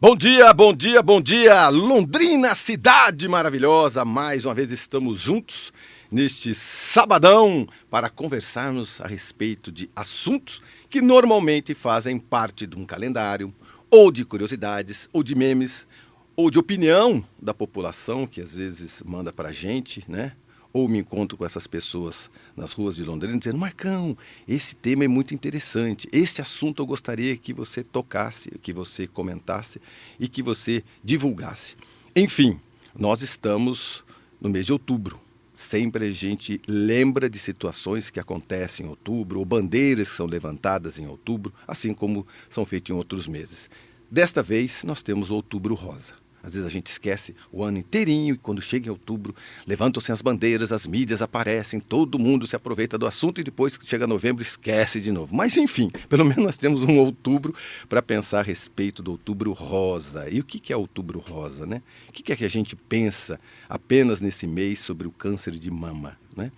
Bom dia, bom dia, bom dia, Londrina, cidade maravilhosa. Mais uma vez estamos juntos neste sabadão para conversarmos a respeito de assuntos que normalmente fazem parte de um calendário, ou de curiosidades, ou de memes, ou de opinião da população que às vezes manda para a gente, né? Ou me encontro com essas pessoas nas ruas de Londrina dizendo: Marcão, esse tema é muito interessante, esse assunto eu gostaria que você tocasse, que você comentasse e que você divulgasse. Enfim, nós estamos no mês de outubro. Sempre a gente lembra de situações que acontecem em outubro, ou bandeiras que são levantadas em outubro, assim como são feitas em outros meses. Desta vez, nós temos o Outubro Rosa. Às vezes a gente esquece o ano inteirinho e quando chega em outubro, levantam-se as bandeiras, as mídias aparecem, todo mundo se aproveita do assunto e depois que chega novembro esquece de novo. Mas enfim, pelo menos nós temos um outubro para pensar a respeito do Outubro Rosa. E o que é Outubro Rosa, né? O que é que a gente pensa apenas nesse mês sobre o câncer de mama, né?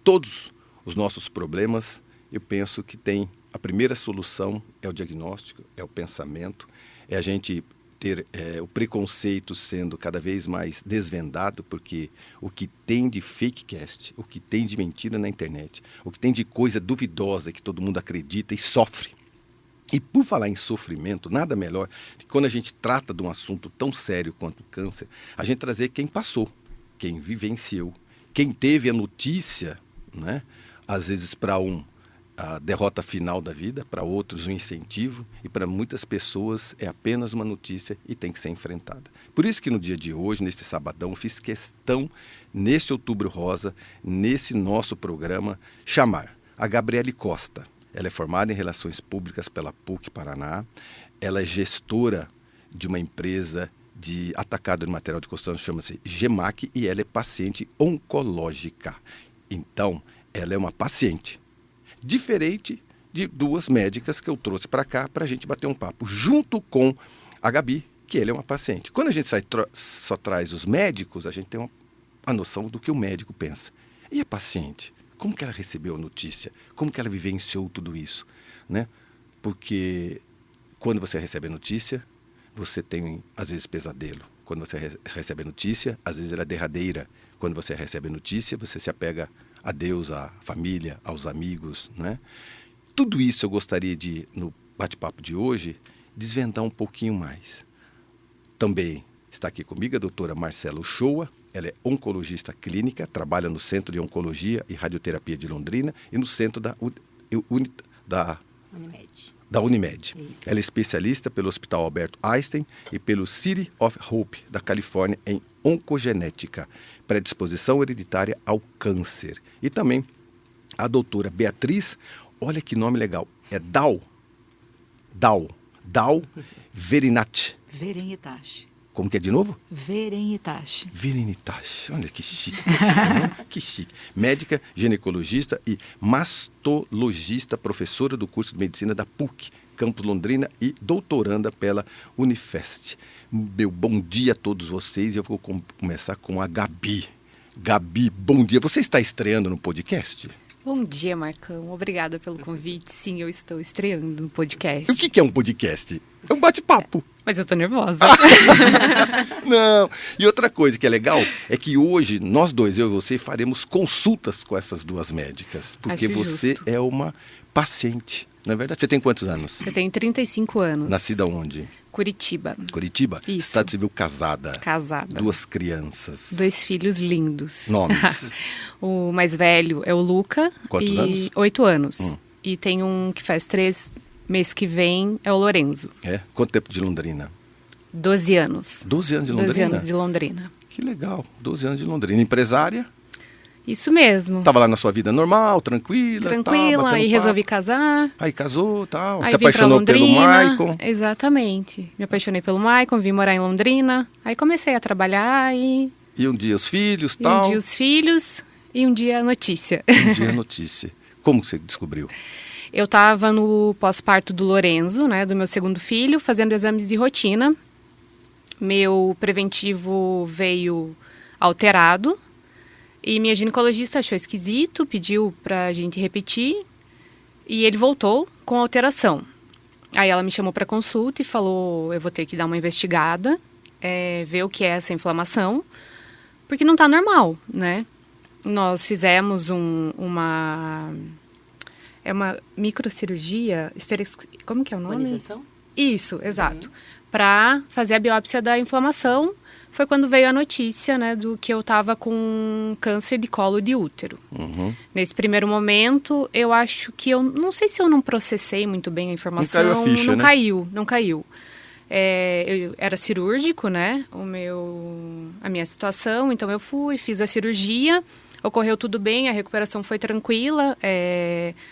Todos os nossos problemas, eu penso que tem a primeira solução é o diagnóstico, é o pensamento, é a gente ter o preconceito sendo cada vez mais desvendado, porque o que tem de fakecast, o que tem de mentira na internet, o que tem de coisa duvidosa que todo mundo acredita e sofre. E por falar em sofrimento, nada melhor que quando a gente trata de um assunto tão sério quanto o câncer, a gente trazer quem passou, quem vivenciou, quem teve a notícia, né? Às vezes para a derrota final da vida, para outros um incentivo e para muitas pessoas é apenas uma notícia e tem que ser enfrentada. Por isso que no dia de hoje, neste sabadão, fiz questão, neste Outubro Rosa, nesse nosso programa, chamar a Gabriele Costa. Ela é formada em Relações Públicas pela PUC Paraná, ela é gestora de uma empresa de atacado de material de construção, chama-se GEMAC, e ela é paciente oncológica. Então, ela é uma paciente. Diferente de duas médicas que eu trouxe para cá para a gente bater um papo, junto com a Gabi, que ele é uma paciente. Quando a gente só traz os médicos, a gente tem uma noção do que o médico pensa. E a paciente? Como que ela recebeu a notícia? Como que ela vivenciou tudo isso, né? Porque quando você recebe a notícia, você tem, às vezes, pesadelo. Quando você recebe a notícia, às vezes ela é derradeira. Quando você recebe a notícia, você se apega a Deus, à família, aos amigos, né? Tudo isso eu gostaria de, no bate-papo de hoje, desvendar um pouquinho mais. Também está aqui comigo a doutora Marcela Uchoa, ela é oncologista clínica, trabalha no Centro de Oncologia e Radioterapia de Londrina e no centro da Unimed. Isso. Ela é especialista pelo Hospital Albert Einstein e pelo City of Hope da Califórnia em oncogenética, predisposição hereditária ao câncer. E também a doutora Beatriz, olha que nome legal, é Dal Verinitash. Como que é de novo? Verinitash, olha que chique, né? Que chique. Médica, ginecologista e mastologista, professora do curso de medicina da PUC, Campus Londrina e doutoranda pela Unifest. Meu bom dia a todos vocês. Eu vou começar com a Gabi. Gabi, bom dia. Você está estreando no podcast? Bom dia, Marcão. Obrigada pelo convite. Sim, eu estou estreando no podcast. O que é um podcast? É um bate-papo. Mas eu tô nervosa. Não. E outra coisa que é legal é que hoje nós dois, eu e você, faremos consultas com essas duas médicas. Porque Acho você justo. é uma paciente. Não é verdade? Você tem quantos anos? Eu tenho 35 anos. Nascida onde? Curitiba. Curitiba? Isso. Estado civil casada. Casada. 2 crianças. 2 filhos lindos. Nomes? O mais velho é o Luca. Quantos anos? 8 anos. E tem um que faz 3 mês que vem, é o Lorenzo. É? Quanto tempo de Londrina? 12 anos. 12 anos de Londrina? 12 anos de Londrina. Que legal, 12 anos de Londrina. Empresária? Isso mesmo. Estava lá na sua vida normal, tranquila? Tranquila, aí resolvi casar. Aí casou, tal. Aí Se apaixonou pelo Maicon. Exatamente. Me apaixonei pelo Maicon, vim morar em Londrina. Aí comecei a trabalhar e... E um dia os filhos, e tal. um dia os filhos e um dia a notícia. Um dia a notícia. Como você descobriu? Eu estava no pós-parto do Lorenzo, né, do meu segundo filho, fazendo exames de rotina. Meu preventivo veio alterado. E minha ginecologista achou esquisito, pediu pra gente repetir e ele voltou com alteração. Aí ela me chamou para consulta e falou, eu vou ter que dar uma investigada, ver o que é essa inflamação, porque não está normal, né? Nós fizemos uma microcirurgia, como que é o nome? Esterilização? Isso, exato. Para fazer a biópsia da inflamação, foi quando veio a notícia, né, do que eu estava com câncer de colo de útero. Uhum. Nesse primeiro momento, eu acho que eu não sei se eu não processei muito bem a informação. Não caiu a ficha, né? Não caiu. Eu era cirúrgico, né, a minha situação, então eu fui, fiz a cirurgia, ocorreu tudo bem, a recuperação foi tranquila,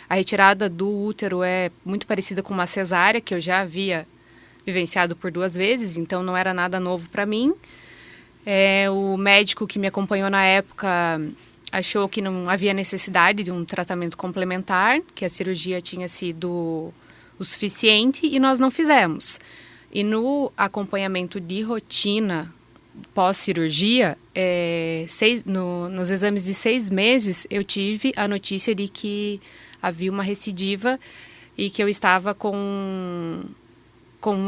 a retirada do útero é muito parecida com uma cesárea, que eu já havia vivenciado por 2 vezes, então não era nada novo para mim. O médico que me acompanhou na época achou que não havia necessidade de um tratamento complementar, que a cirurgia tinha sido o suficiente e nós não fizemos. E no acompanhamento de rotina pós-cirurgia, nos exames de 6 meses, eu tive a notícia de que havia uma recidiva e que eu estava com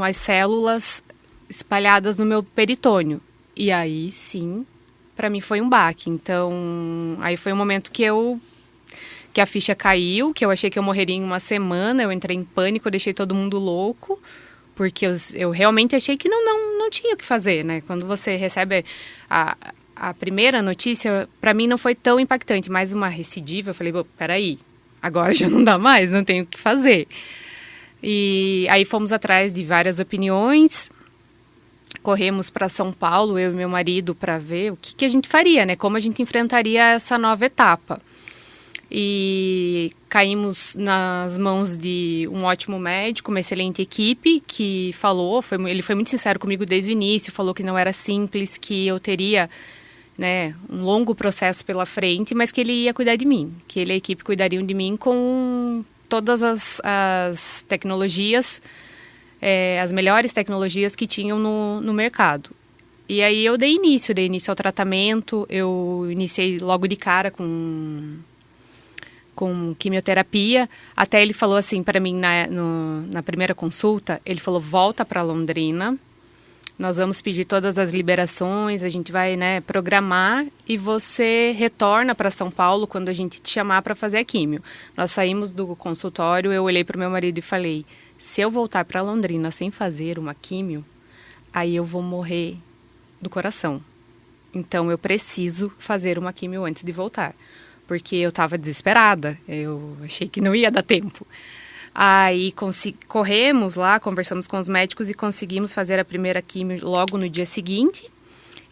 as células espalhadas no meu peritônio. E aí, sim, para mim foi um baque. Então, aí foi um momento que a ficha caiu, que eu achei que eu morreria em 1 semana, eu entrei em pânico, eu deixei todo mundo louco, porque eu realmente achei que não tinha o que fazer, né? Quando você recebe a primeira notícia, para mim não foi tão impactante, mas uma recidiva, eu falei, peraí, agora já não dá mais, não tenho o que fazer. E aí fomos atrás de várias opiniões, corremos para São Paulo, eu e meu marido, para ver o que a gente faria, né? Como a gente enfrentaria essa nova etapa. E caímos nas mãos de um ótimo médico, uma excelente equipe, que falou, ele foi muito sincero comigo desde o início, falou que não era simples, que eu teria, né, um longo processo pela frente, mas que ele ia cuidar de mim, que ele e a equipe cuidariam de mim com todas as tecnologias, as melhores tecnologias que tinham no mercado. E aí eu dei início ao tratamento, eu iniciei logo de cara com quimioterapia, até ele falou assim para mim na primeira consulta, ele falou, volta para Londrina, nós vamos pedir todas as liberações, a gente vai, né, programar e você retorna para São Paulo quando a gente te chamar para fazer a químio. Nós saímos do consultório, eu olhei para o meu marido e falei, se eu voltar para Londrina sem fazer uma químio, aí eu vou morrer do coração. Então eu preciso fazer uma químio antes de voltar. Porque eu estava desesperada, eu achei que não ia dar tempo. Aí corremos lá, conversamos com os médicos e conseguimos fazer a primeira químio logo no dia seguinte.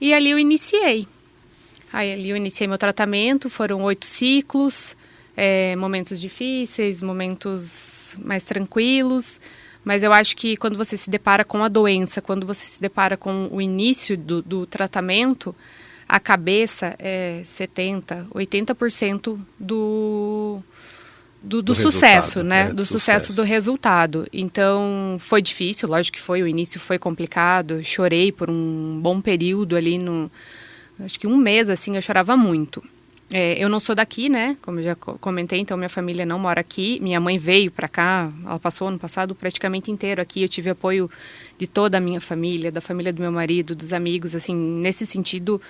E ali eu iniciei. Aí ali eu iniciei meu tratamento, foram 8 ciclos, momentos difíceis, momentos mais tranquilos. Mas eu acho que quando você se depara com a doença, quando você se depara com o início do tratamento, a cabeça é 70%, 80% do sucesso, né? Do sucesso do resultado. Então, foi difícil, lógico que foi, o início foi complicado, chorei por um bom período ali, acho que 1 mês, assim, eu chorava muito. Eu não sou daqui, né? Como eu já comentei, então minha família não mora aqui. Minha mãe veio para cá, ela passou ano passado praticamente inteiro aqui. Eu tive apoio de toda a minha família, da família do meu marido, dos amigos, assim, nesse sentido,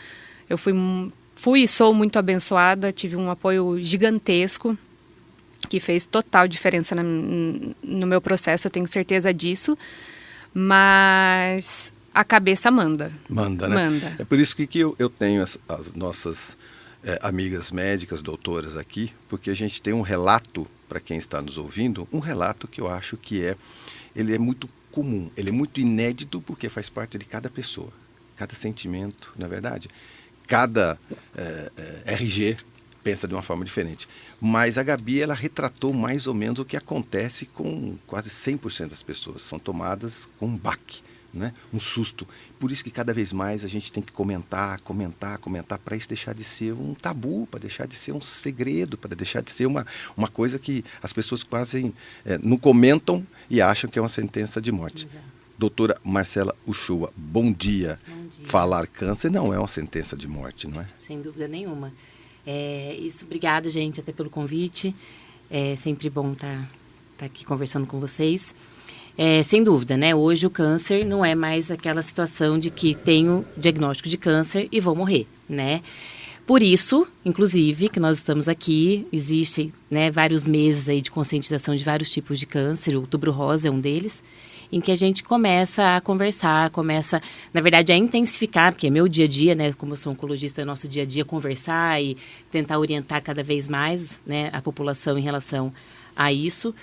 eu fui e sou muito abençoada, tive um apoio gigantesco, que fez total diferença no meu processo, eu tenho certeza disso, mas a cabeça manda. Manda, né? Manda. É por isso que eu tenho as nossas amigas médicas, doutoras aqui, porque a gente tem um relato, para quem está nos ouvindo, um relato que eu acho que ele é muito comum, ele é muito inédito, porque faz parte de cada pessoa, cada sentimento, na verdade. Cada RG pensa de uma forma diferente. Mas a Gabi, ela retratou mais ou menos o que acontece com quase 100% das pessoas. São tomadas com um baque, né? Um susto. Por isso que cada vez mais a gente tem que comentar, para isso deixar de ser um tabu, para deixar de ser um segredo, para deixar de ser uma coisa que as pessoas quase não comentam e acham que é uma sentença de morte. Exato. Doutora Marcela Uchoa, bom dia. Bom dia. Falar câncer não é uma sentença de morte, não é? Sem dúvida nenhuma. Obrigada, gente, até pelo convite. É sempre bom estar aqui conversando com vocês. Sem dúvida, né? Hoje o câncer não é mais aquela situação de que tenho diagnóstico de câncer e vou morrer, né? Por isso, inclusive, que nós estamos aqui, existem, né, vários meses aí de conscientização de vários tipos de câncer, o Outubro Rosa é um deles, em que a gente começa a conversar, na verdade, a intensificar, porque é meu dia a dia, né, como eu sou oncologista, é nosso dia a dia conversar e tentar orientar cada vez mais, né, a população em relação a isso,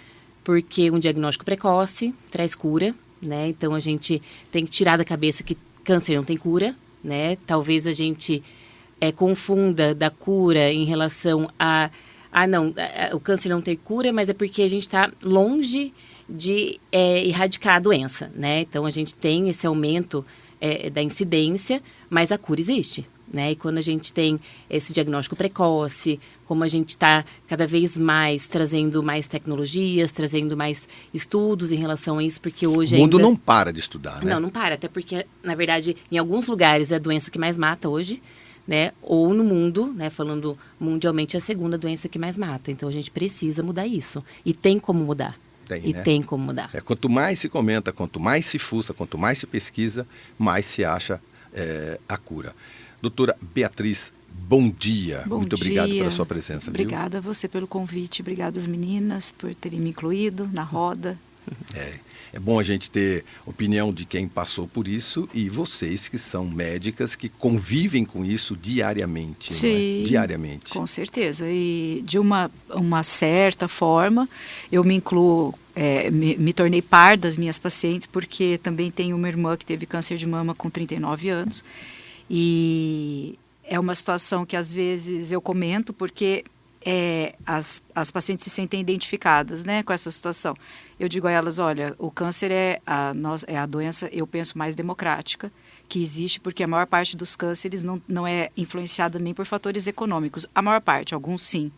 porque um diagnóstico precoce traz cura, né, então a gente tem que tirar da cabeça que câncer não tem cura, né, talvez a gente confunda da cura em relação o câncer não tem cura, mas é porque a gente está longe de erradicar a doença, né? Então, a gente tem esse aumento da incidência, mas a cura existe, né? E quando a gente tem esse diagnóstico precoce, como a gente está cada vez mais trazendo mais tecnologias, trazendo mais estudos em relação a isso, porque hoje o mundo ainda não para de estudar, né? Não para, até porque, na verdade, em alguns lugares é a doença que mais mata hoje, né? Ou no mundo, né? Falando mundialmente, é a segunda doença que mais mata. Então, a gente precisa mudar isso. E tem como mudar. Tem como mudar. Quanto mais se comenta, quanto mais se fuça, quanto mais se pesquisa, mais se acha a cura. Doutora Beatriz, bom dia. Muito obrigado pela sua presença. Obrigada a você pelo convite. Obrigada às meninas por terem me incluído na roda. É bom a gente ter opinião de quem passou por isso e vocês que são médicas que convivem com isso diariamente. Sim, não é? Diariamente. Com certeza. E de uma certa forma, eu me incluo, me tornei par das minhas pacientes, porque também tenho uma irmã que teve câncer de mama com 39 anos. E é uma situação que às vezes eu comento, porque as pacientes se sentem identificadas, né, com essa situação. Eu digo a elas, olha, o câncer é a doença, eu penso, mais democrática que existe, porque a maior parte dos cânceres não é influenciada nem por fatores econômicos. A maior parte, alguns sim,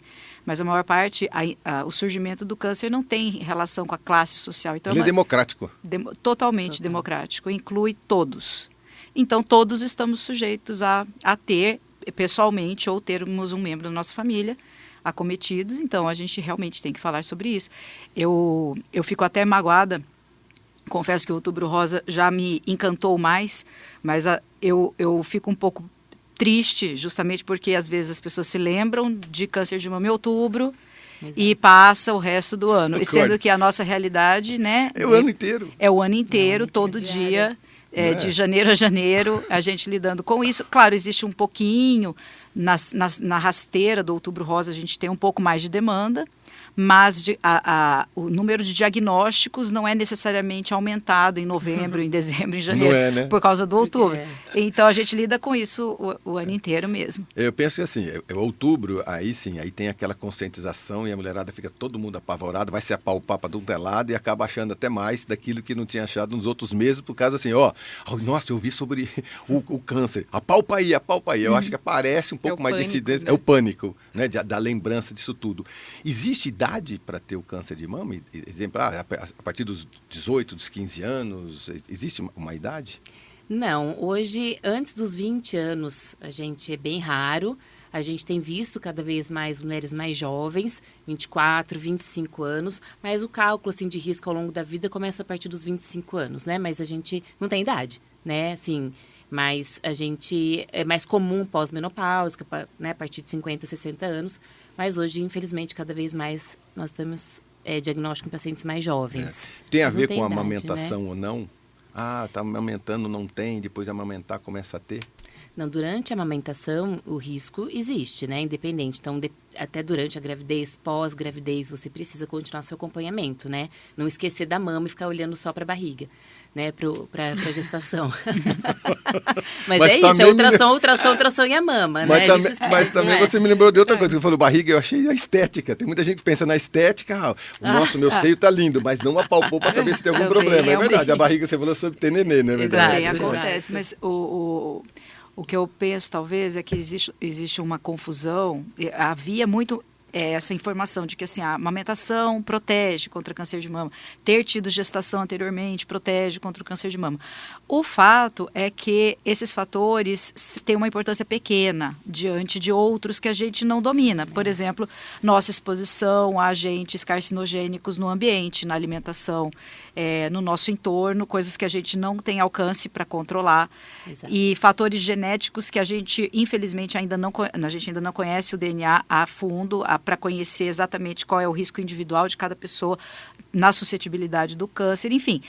mas a maior parte, o surgimento do câncer não tem relação com a classe social. Então, ele é democrático. Totalmente democrático, inclui todos. Então, todos estamos sujeitos a ter, pessoalmente, ou termos um membro da nossa família acometidos, então a gente realmente tem que falar sobre isso. Eu fico até magoada, confesso que o Outubro Rosa já me encantou mais, mas eu fico um pouco triste, justamente porque às vezes as pessoas se lembram de câncer de mama em outubro. Exato. E passa o resto do ano, sendo que a nossa realidade, né, é o ano inteiro. É o ano inteiro, todo dia. De janeiro a janeiro, a gente lidando com isso. Claro, existe um pouquinho, na rasteira do Outubro Rosa, a gente tem um pouco mais de demanda, mas o número de diagnósticos não é necessariamente aumentado em novembro, em dezembro, em janeiro, não é, né? Por causa do outubro. Então, a gente lida com isso o ano inteiro mesmo. Eu penso que assim, outubro, aí sim, aí tem aquela conscientização e a mulherada fica todo mundo apavorado, vai se apalpar para todo lado e acaba achando até mais daquilo que não tinha achado nos outros meses, por causa assim, nossa, eu vi sobre o câncer, apalpa aí. Eu acho que aparece um pouco mais de incidência, né? É o pânico, né, da lembrança disso tudo. Existe idade para ter o câncer de mama? Exemplo, a partir dos 18, dos 15 anos, existe uma idade? Não, hoje, antes dos 20 anos, a gente é bem raro. A gente tem visto cada vez mais mulheres mais jovens, 24, 25 anos, mas o cálculo assim, de risco ao longo da vida começa a partir dos 25 anos, né? Mas a gente não tem idade, né? Assim, mas a gente é mais comum pós-menopáusica, né? A partir de 50, 60 anos. Mas hoje, infelizmente, cada vez mais nós temos diagnóstico em pacientes mais jovens. Tem a ver com a amamentação, né? Ou não? Está amamentando, não tem, depois de amamentar começa a ter? Não, durante a amamentação o risco existe, né? Independente. Então, até durante a gravidez, pós-gravidez, você precisa continuar seu acompanhamento, né? Não esquecer da mama e ficar olhando só para a barriga, né? Para a gestação. mas é isso, ultrassom e a mama, mas né? Mas também você me lembrou de outra coisa. Você falou barriga, eu achei a estética. Tem muita gente que pensa na estética. Meu seio está lindo, mas não apalpou para saber se tem algum problema. É verdade, a barriga você falou sobre ter neném, não é verdade? Também acontece, mas o que eu penso, talvez, é que existe uma confusão. Havia muito essa informação de que assim, a amamentação protege contra câncer de mama, ter tido gestação anteriormente protege contra o câncer de mama. O fato é que esses fatores têm uma importância pequena diante de outros que a gente não domina. Por exemplo, nossa exposição a agentes carcinogênicos no ambiente, na alimentação, no nosso entorno, coisas que a gente não tem alcance para controlar. Exato. E fatores genéticos que a gente, infelizmente, ainda não conhece o DNA a fundo para conhecer exatamente qual é o risco individual de cada pessoa na suscetibilidade do câncer, enfim.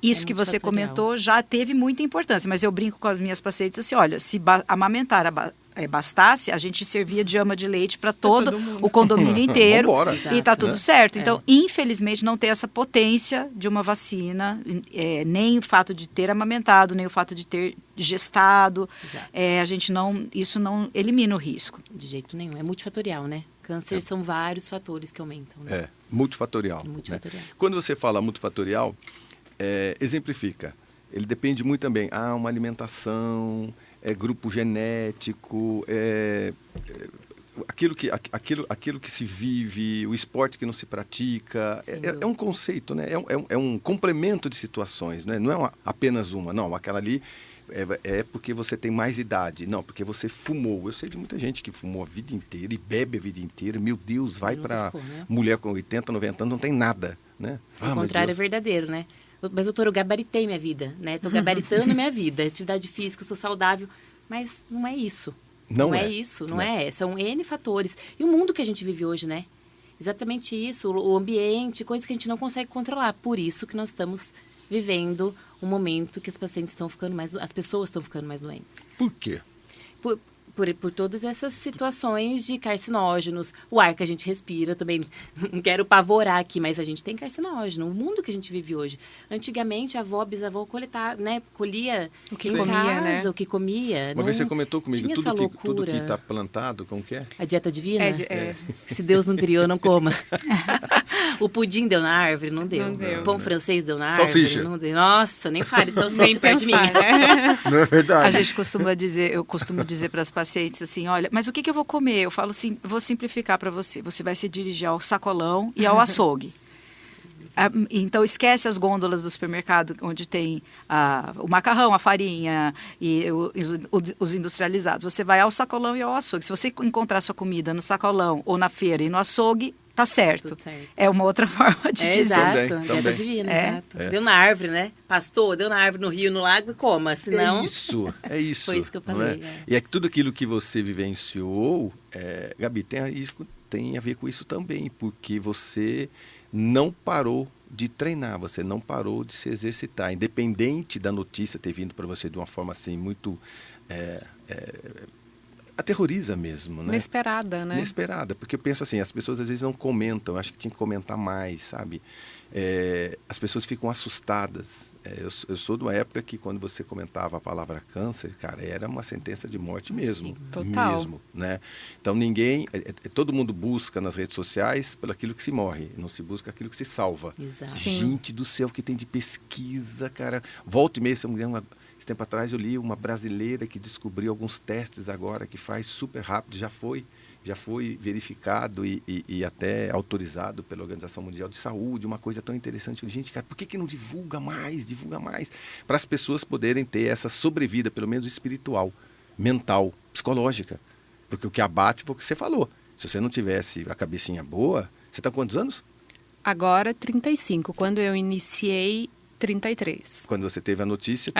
Isso que você comentou já teve muita importância, mas eu brinco com as minhas pacientes assim, olha, se amamentar bastasse, a gente servia de ama de leite para todo o condomínio inteiro e está tudo certo. Então, infelizmente, não tem essa potência de uma vacina, nem o fato de ter amamentado, nem o fato de ter gestado. A gente isso não elimina o risco. De jeito nenhum, é multifatorial, né? Câncer são vários fatores que aumentam. Né? Multifatorial. Multifatorial. Né? Quando você fala multifatorial, exemplifica. Ele depende muito também. Uma alimentação, grupo genético, aquilo que se vive, o esporte que não se pratica. É um conceito, né? É um complemento de situações. Né? Não é apenas uma. Não, aquela ali é porque você tem mais idade. Não, porque você fumou. Eu sei de muita gente que fumou a vida inteira e bebe a vida inteira. Meu Deus, vai para mulher com 80, 90 anos, não tem nada. Né? O contrário é verdadeiro, né? Mas, doutor, eu gabaritei minha vida, né? Estou gabaritando minha vida. Atividade física, sou saudável. Mas não é isso. Não é isso, não é. São N fatores. E o mundo que a gente vive hoje, né? Exatamente isso. O ambiente, coisas que a gente não consegue controlar. Por isso que nós estamos vivendo um momento que as pacientes estão ficando as pessoas estão ficando mais doentes. Por quê? Por todas essas situações de carcinógenos, o ar que a gente respira também, não quero pavorar aqui, mas a gente tem carcinógeno, o mundo que a gente vive hoje. Antigamente, a avó, bisavó colhia o que em comia, casa, né? o que comia. Uma vez você comentou comigo, tudo que está plantado, como que é? A dieta divina? Se Deus não criou, não coma. O pudim deu na árvore? Não deu. O pão francês deu na árvore? Não deu. Nossa, nem fale de salsicha perto de mim. Né? Não é verdade? A gente eu costumo dizer para as pacientes assim, olha, mas o que eu vou comer? Eu falo assim, vou simplificar para você. Você vai se dirigir ao sacolão e ao açougue. Então, esquece as gôndolas do supermercado, onde tem o macarrão, a farinha e os industrializados. Você vai ao sacolão e ao açougue. Se você encontrar sua comida no sacolão ou na feira e no açougue, tá certo. É uma outra forma de dizer. Exato, dieta divina, exato. Deu na árvore, né? Pastor, deu na árvore, no rio, no lago e coma, senão... É isso. Foi isso que eu falei. E tudo aquilo que você vivenciou, Gabi, tem a ver com isso também, porque você não parou de treinar, você não parou de se exercitar, independente da notícia ter vindo para você de uma forma assim muito... aterroriza mesmo, né? Inesperada, né? Inesperada, porque eu penso assim, as pessoas às vezes não comentam, eu acho que tinha que comentar mais, sabe? As pessoas ficam assustadas. Eu sou de uma época que quando você comentava a palavra câncer, cara, era uma sentença de morte mesmo. Sim, total. Mesmo, né? Então todo mundo busca nas redes sociais pelo aquilo que se morre, não se busca aquilo que se salva. Exato. Gente do céu, que tem de pesquisa, cara. Volta e meia, essa mulher, esse tempo atrás eu li uma brasileira que descobriu alguns testes agora, que faz super rápido, já foi verificado e até autorizado pela Organização Mundial de Saúde, uma coisa tão interessante. Gente, cara, por que não divulga mais? Divulga mais, para as pessoas poderem ter essa sobrevida, pelo menos espiritual, mental, psicológica. Porque o que abate foi o que você falou. Se você não tivesse a cabecinha boa, você está com quantos anos? Agora, 35. Quando eu iniciei, 33. Quando você teve a notícia...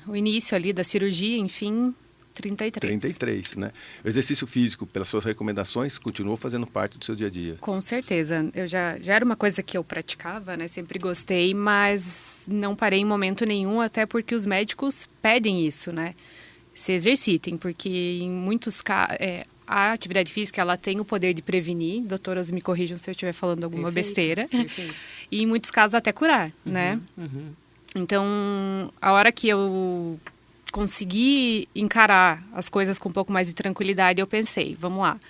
o início ali da cirurgia, enfim, 33. 33, né? O exercício físico, pelas suas recomendações, continuou fazendo parte do seu dia a dia? Com certeza. Eu já era uma coisa que eu praticava, né? Sempre gostei, mas não parei em momento nenhum, até porque os médicos pedem isso, né? Se exercitem, porque em muitos casos... a atividade física, ela tem o poder de prevenir. Doutoras, me corrijam se eu estiver falando alguma besteira. Perfeito. E em muitos casos até curar, né? Então, a hora que eu consegui encarar as coisas com um pouco mais de tranquilidade, eu pensei, vamos lá.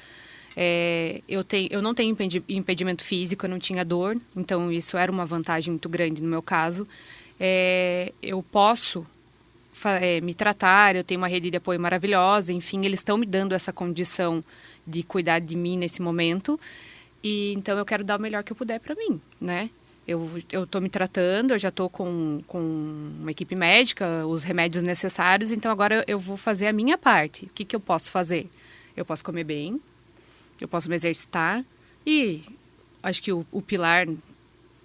Eu não tenho impedimento físico, eu não tinha dor. Então, isso era uma vantagem muito grande no meu caso. Eu posso... me tratar, eu tenho uma rede de apoio maravilhosa, enfim, eles estão me dando essa condição de cuidar de mim nesse momento. E então eu quero dar o melhor que eu puder para mim, né? Eu tô me tratando, eu já tô com uma equipe médica, os remédios necessários, então agora eu vou fazer a minha parte. O que que eu posso fazer? Eu posso comer bem, eu posso me exercitar e acho que o pilar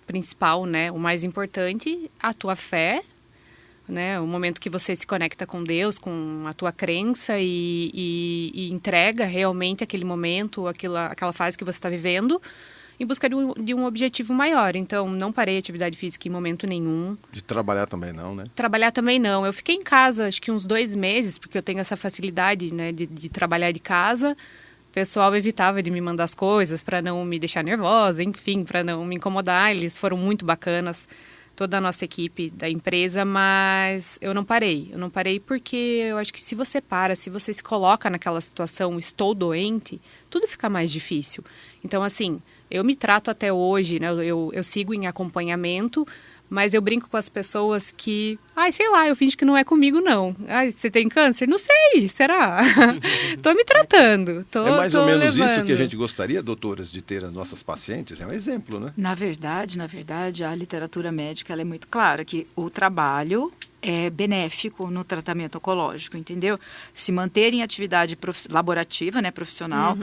principal, né, o mais importante, a tua fé, né, o momento que você se conecta com Deus, com a tua crença e entrega realmente aquele momento, aquela fase que você está vivendo, em busca de um objetivo maior. Então, não parei a atividade física em momento nenhum. De trabalhar também não, né? Trabalhar também não. Eu fiquei em casa, acho que uns 2 meses, porque eu tenho essa facilidade, né, de trabalhar de casa. O pessoal evitava de me mandar as coisas para não me deixar nervosa, enfim, para não me incomodar. Eles foram muito bacanas, toda a nossa equipe da empresa, mas eu não parei. Eu não parei porque eu acho que se você para, se você se coloca naquela situação, estou doente, tudo fica mais difícil. Então, assim, eu me trato até hoje, né? Eu sigo em acompanhamento, mas eu brinco com as pessoas que, sei lá, eu finjo que não é comigo, não. Você tem câncer? Não sei, será? Tô me tratando, É mais ou menos levando. isso que a gente gostaria, doutoras, de ter as nossas pacientes. É um exemplo, né? Na verdade, a literatura médica ela é muito clara que o trabalho é benéfico no tratamento oncológico, entendeu? Se manter em atividade laborativa, né, profissional.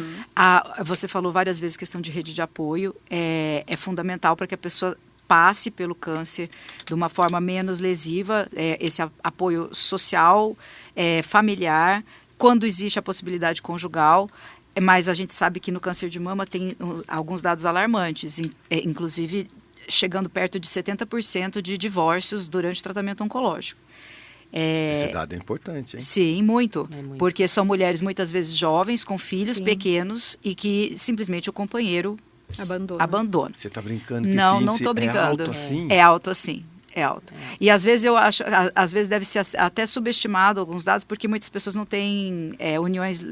Você falou várias vezes questão de rede de apoio, é fundamental para que a pessoa passe pelo câncer de uma forma menos lesiva, esse apoio social, familiar, quando existe a possibilidade conjugal. Mas a gente sabe que no câncer de mama tem alguns dados alarmantes, inclusive chegando perto de 70% de divórcios durante o tratamento oncológico. Esse dado é importante, hein? Sim, muito. É muito. Porque são mulheres muitas vezes jovens, com filhos Sim. pequenos e que simplesmente o companheiro abandona. Você está brincando que Não, esse não índice estou brincando. é alto assim? É alto assim. É alto. E às vezes eu acho, às vezes deve ser até subestimado alguns dados, porque muitas pessoas não têm uniões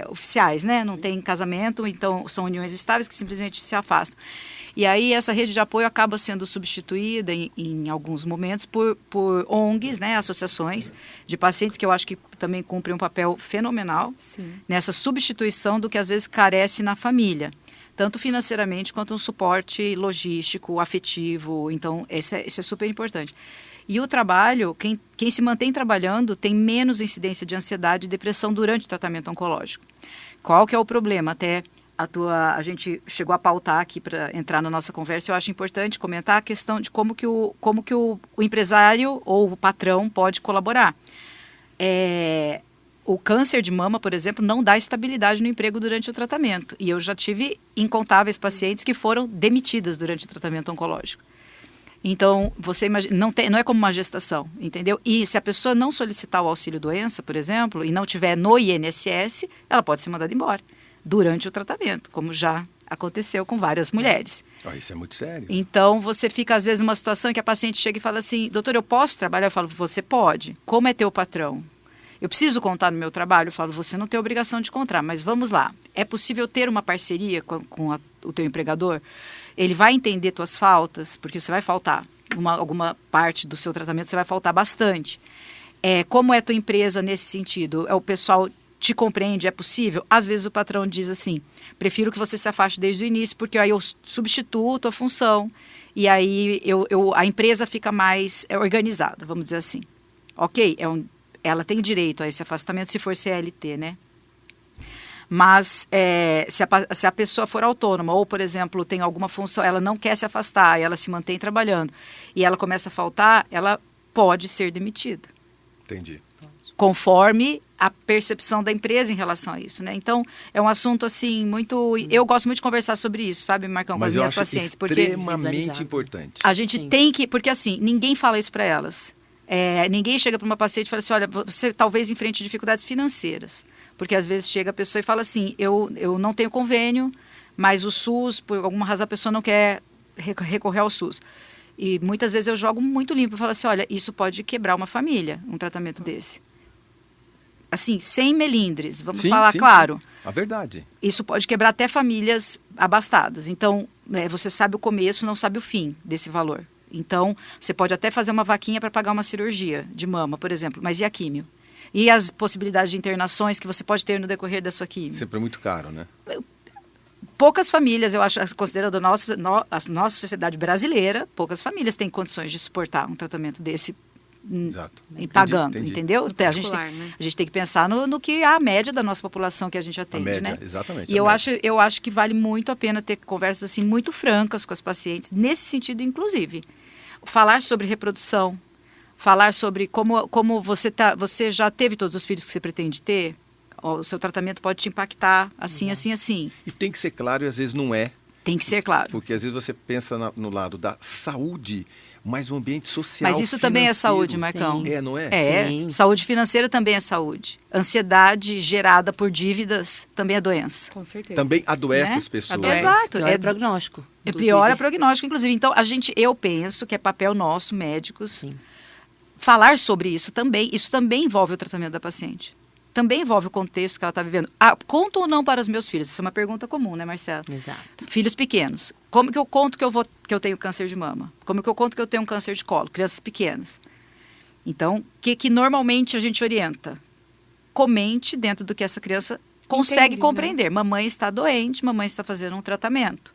oficiais, né? Não tem casamento, então são uniões estáveis que simplesmente se afastam. E aí essa rede de apoio acaba sendo substituída em alguns momentos por ONGs, né? Associações de pacientes, que eu acho que também cumprem um papel fenomenal. Sim. Nessa substituição do que às vezes carece na família, tanto financeiramente quanto um suporte logístico, afetivo. Então, esse é super importante. E o trabalho, quem se mantém trabalhando tem menos incidência de ansiedade e depressão durante o tratamento oncológico. Qual que é o problema? Até a gente chegou a pautar aqui para entrar na nossa conversa, eu acho importante comentar a questão de como que o empresário ou o patrão pode colaborar. O câncer de mama, por exemplo, não dá estabilidade no emprego durante o tratamento. E eu já tive incontáveis pacientes que foram demitidas durante o tratamento oncológico. Então, você imagina, não é como uma gestação, entendeu? E se a pessoa não solicitar o auxílio-doença, por exemplo, e não tiver no INSS, ela pode ser mandada embora durante o tratamento, como já aconteceu com várias mulheres. Isso é muito sério. Então, você fica, às vezes, numa situação em que a paciente chega e fala assim, doutor, eu posso trabalhar? Eu falo, você pode. Como é teu patrão? Eu preciso contar no meu trabalho? Eu falo, você não tem obrigação de contar, mas vamos lá. É possível ter uma parceria com o teu empregador? Ele vai entender tuas faltas, porque você vai faltar. Alguma parte do seu tratamento você vai faltar bastante. Como é tua empresa nesse sentido? O pessoal te compreende? É possível? Às vezes o patrão diz assim, prefiro que você se afaste desde o início, porque aí eu substituo tua função e aí a empresa fica mais organizada, vamos dizer assim. Ok, ela tem direito a esse afastamento se for CLT, né? Mas se a pessoa for autônoma ou, por exemplo, tem alguma função, ela não quer se afastar, ela se mantém trabalhando e ela começa a faltar, ela pode ser demitida. Entendi. Conforme a percepção da empresa em relação a isso, né? Então, é um assunto, assim, muito... Eu gosto muito de conversar sobre isso, sabe, Marcão, com as minhas pacientes. Porque extremamente importante. A gente tem que... Porque, assim, ninguém fala isso para elas. Ninguém chega para uma paciente e fala assim, olha, você talvez enfrente dificuldades financeiras. Porque, às vezes, chega a pessoa e fala assim, eu não tenho convênio, mas o SUS, por alguma razão, a pessoa não quer recorrer ao SUS. E, muitas vezes, eu jogo muito limpo e falo assim, olha, isso pode quebrar uma família, um tratamento desse. Assim, sem melindres, vamos falar claro. Sim. A verdade. Isso pode quebrar até famílias abastadas. Então, você sabe o começo, não sabe o fim desse valor. Então, você pode até fazer uma vaquinha para pagar uma cirurgia de mama, por exemplo, mas e a químio? E as possibilidades de internações que você pode ter no decorrer da sua químio? Sempre é muito caro, né? poucas famílias, eu acho, considerando a nossa sociedade brasileira, poucas famílias têm condições de suportar um tratamento desse Exato. pagando, Entendi. entendeu? Então, Né? a gente tem que pensar no que é a média da nossa população que a gente atende, média, né? exatamente. E eu acho que vale muito a pena ter conversas assim muito francas com as pacientes, nesse sentido, inclusive. Falar sobre reprodução, falar sobre como você já teve todos os filhos que você pretende ter, o seu tratamento pode te impactar assim, assim, assim. E tem que ser claro e às vezes não é. Tem que ser claro. Porque às vezes você pensa no lado da saúde, mas o ambiente social, Mas isso também é saúde, Marcão. Sim. Não é? Sim. Saúde financeira também é saúde. Ansiedade gerada por dívidas também é doença. Com certeza. Também adoece Né? as pessoas. Adoece. Exato. Pior é prognóstico. Piora prognóstico, inclusive. Então, eu penso que é papel nosso, médicos, Sim. falar sobre isso também. Isso também envolve o tratamento da paciente. Também envolve o contexto que ela está vivendo. Conto ou não para os meus filhos? Isso é uma pergunta comum, né, Marcelo? Exato. Filhos pequenos. Como que eu conto que eu tenho câncer de mama? Como que eu conto que eu tenho um câncer de colo? Crianças pequenas. Então, o que normalmente a gente orienta? Comente dentro do que essa criança consegue Entende, compreender. né? Mamãe está doente, mamãe está fazendo um tratamento.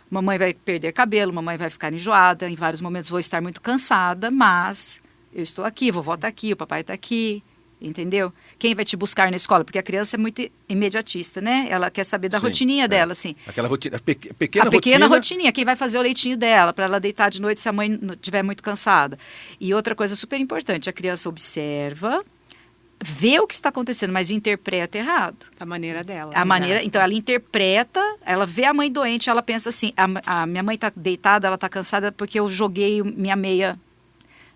Mamãe vai perder cabelo, mamãe vai ficar enjoada, em vários momentos vou estar muito cansada, mas eu estou aqui, vovó está aqui, o papai está aqui, entendeu? Quem vai te buscar na escola? Porque a criança é muito imediatista, né? Ela quer saber da Sim, rotininha dela, assim. Aquela rotina, pequena A pequena rotina. rotininha, quem vai fazer o leitinho dela, para ela deitar de noite se a mãe estiver muito cansada. E outra coisa super importante, a criança observa, vê o que está acontecendo, mas interpreta errado. A maneira dela. A maneira, então ela interpreta, ela vê a mãe doente, ela pensa assim, a minha mãe está deitada, ela está cansada porque eu joguei minha meia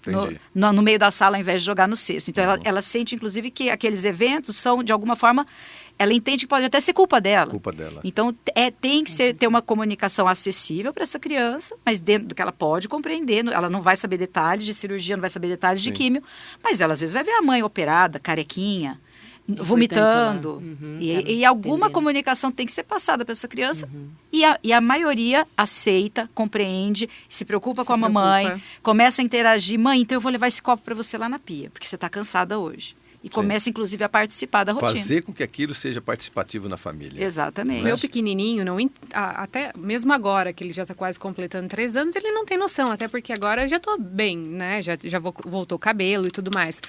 Entendi. no meio da sala ao invés de jogar no cesto. Então ela sente, inclusive, que aqueles eventos são, de alguma forma, ela entende que pode até ser culpa dela. Culpa dela. Então tem que ter uma comunicação acessível para essa criança, mas dentro do que ela pode compreender. Ela não vai saber detalhes de cirurgia, não vai saber detalhes de Sim. químio, mas ela às vezes vai ver a mãe operada, carequinha, Importante vomitando. ela. Uhum, E alguma entendendo. comunicação tem que ser passada para essa criança. E a maioria aceita, compreende, se preocupa com a mamãe, preocupa. começa a interagir. Mãe, então eu vou levar esse copo para você lá na pia, porque você está cansada hoje. E começa, inclusive, a participar da rotina. Fazer com que aquilo seja participativo na família. Exatamente. Meu pequenininho, até mesmo agora, que ele já está quase completando 3 anos, ele não tem noção, até porque agora eu já estou bem, né? Já voltou o cabelo e tudo mais.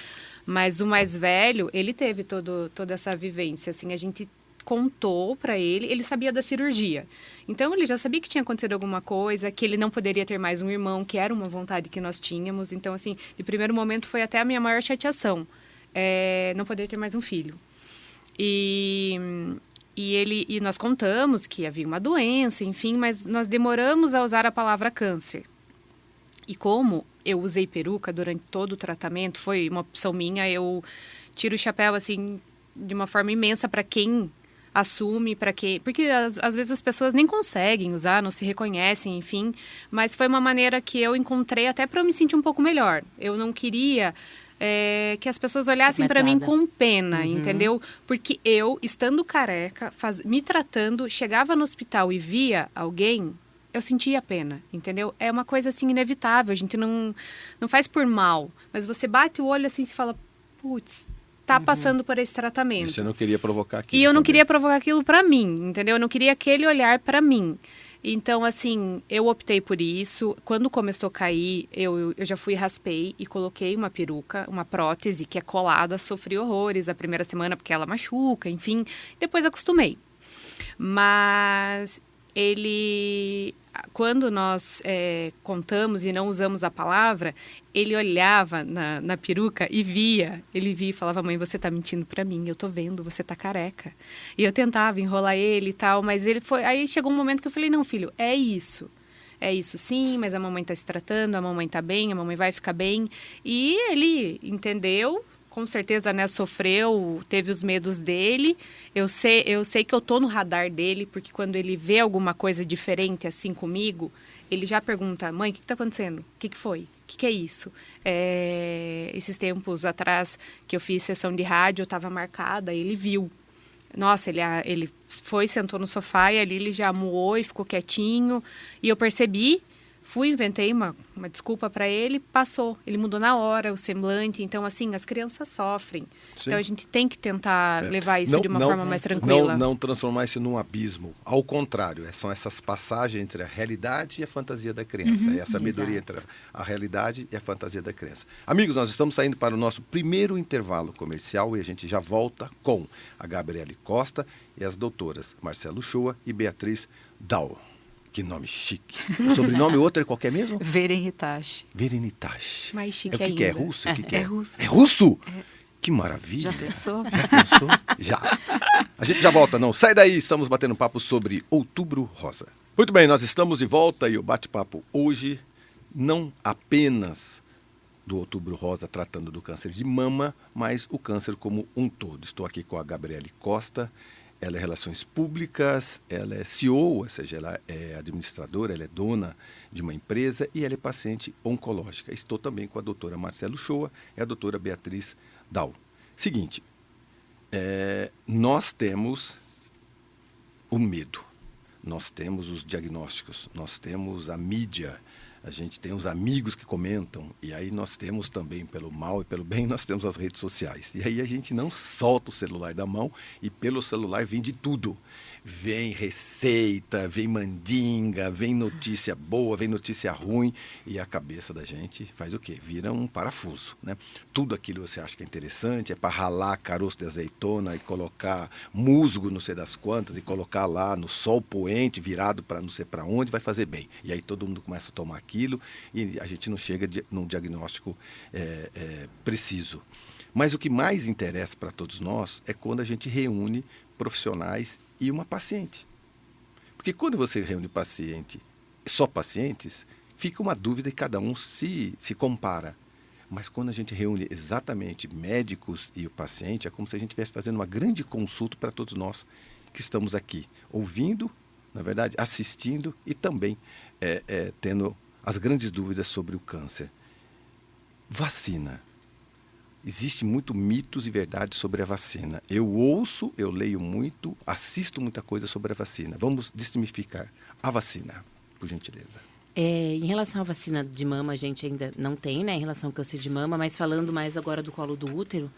Mas o mais velho, ele teve toda essa vivência, assim, a gente contou para ele sabia da cirurgia. Então, ele já sabia que tinha acontecido alguma coisa, que ele não poderia ter mais um irmão, que era uma vontade que nós tínhamos. Então, assim, de primeiro momento foi até a minha maior chateação, não poder ter mais um filho. E nós contamos que havia uma doença, enfim, mas nós demoramos a usar a palavra câncer. E como eu usei peruca durante todo o tratamento, foi uma opção minha, eu tiro o chapéu, assim, de uma forma imensa para quem assume, para quem... Porque às vezes as pessoas nem conseguem usar, não se reconhecem, enfim. Mas foi uma maneira que eu encontrei até para eu me sentir um pouco melhor. Eu não queria... que as pessoas olhassem para mim com pena, entendeu? Porque eu, estando careca, me tratando, chegava no hospital e via alguém, eu sentia pena, entendeu? É uma coisa assim inevitável, a gente não faz por mal, mas você bate o olho assim e fala, putz, tá passando por esse tratamento. E você não queria provocar aquilo. E eu não também. queria provocar aquilo para mim, entendeu? Eu não queria aquele olhar para mim. Então, assim, eu optei por isso. Quando começou a cair, eu já fui raspei e coloquei uma peruca, uma prótese que é colada. Sofri horrores a primeira semana porque ela machuca, enfim. Depois acostumei. Mas quando nós contamos e não usamos a palavra, ele olhava na peruca e via. Ele via e falava, mãe, você tá mentindo pra mim, eu tô vendo, você tá careca. E eu tentava enrolar ele e tal, mas ele foi... Aí chegou um momento que eu falei, não, filho, é isso. É isso sim, mas a mamãe tá se tratando, a mamãe tá bem, a mamãe vai ficar bem. E ele entendeu, com certeza, né, sofreu, teve os medos dele. Eu sei que eu tô no radar dele, porque quando ele vê alguma coisa diferente assim comigo, ele já pergunta, mãe, o que tá acontecendo? O que foi? O que é isso? Esses tempos atrás que eu fiz sessão de rádio, eu estava marcada, ele viu. Nossa, ele foi, sentou no sofá e ali ele já amuou e ficou quietinho. E eu percebi, Fui, inventei uma desculpa para ele, passou. Ele mudou na hora, o semblante. Então, assim, as crianças sofrem. Sim. Então, a gente tem que tentar levar isso de uma forma mais tranquila. Não transformar isso num abismo. Ao contrário, são essas passagens entre a realidade e a fantasia da criança. É a sabedoria entre a realidade e a fantasia da criança. Amigos, nós estamos saindo para o nosso primeiro intervalo comercial e a gente já volta com a Gabriele Costa e as doutoras Marcelo Shoa e Beatriz Dal. Que nome chique. O sobrenome outro é qualquer mesmo? Verenitash. Verenitash. Mais chique É o que ainda. é? Russo? O que É é? russo. É russo? Que maravilha. Já pensou? Já pensou? Já. A gente já volta, não. Sai daí, estamos batendo papo sobre Outubro Rosa. Muito bem, nós estamos de volta e o bate-papo hoje não apenas do Outubro Rosa tratando do câncer de mama, mas o câncer como um todo. Estou aqui com a Gabriele Costa. Ela é Relações Públicas, ela é CEO, ou seja, ela é administradora, ela é dona de uma empresa e ela é paciente oncológica. Estou também com a doutora Marcelo Shoa e a doutora Beatriz Dal. Seguinte, nós temos o medo, nós temos os diagnósticos, nós temos a mídia, a gente tem os amigos que comentam, e aí nós temos também, pelo mal e pelo bem, nós temos as redes sociais. E aí a gente não solta o celular da mão e pelo celular vem de tudo. Vem receita, vem mandinga, vem notícia boa, vem notícia ruim, e a cabeça da gente faz o quê? Vira um parafuso, né? Tudo aquilo que você acha que é interessante, é para ralar caroço de azeitona e colocar musgo não sei das quantas, e colocar lá no sol poente, virado para não sei para onde, vai fazer bem. E aí todo mundo começa a tomar aquilo e a gente não chega num diagnóstico preciso. Mas o que mais interessa para todos nós é quando a gente reúne profissionais e uma paciente. Porque quando você reúne paciente, só pacientes, fica uma dúvida e cada um se compara. Mas quando a gente reúne exatamente médicos e o paciente, é como se a gente estivesse fazendo uma grande consulta para todos nós que estamos aqui, ouvindo, na verdade, assistindo e também tendo as grandes dúvidas sobre o câncer. Vacina. Existe muito mitos e verdades sobre a vacina. Eu ouço, eu leio muito, assisto muita coisa sobre a vacina. Vamos desmistificar a vacina, por gentileza. Em relação à vacina de mama, a gente ainda não tem, né? Em relação ao câncer de mama, mas falando mais agora do colo do útero,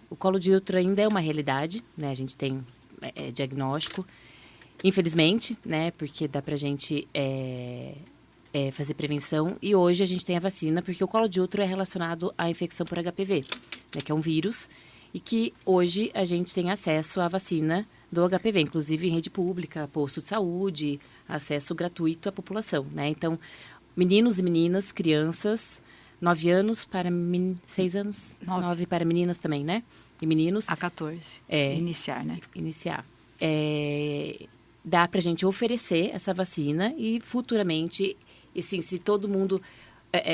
o colo de útero ainda é uma realidade, né? A gente tem diagnóstico, infelizmente, né? Porque dá pra gente fazer prevenção, e hoje a gente tem a vacina porque o colo de útero é relacionado à infecção por HPV, né, que é um vírus, e que hoje a gente tem acesso à vacina do HPV, inclusive em rede pública, posto de saúde, acesso gratuito à população, né? Então, meninos e meninas, crianças, 9 anos para 6 anos, 9 para meninas também, né? E meninos... A 14, iniciar, né? Iniciar. Dá pra gente oferecer essa vacina e futuramente... E sim, se todo mundo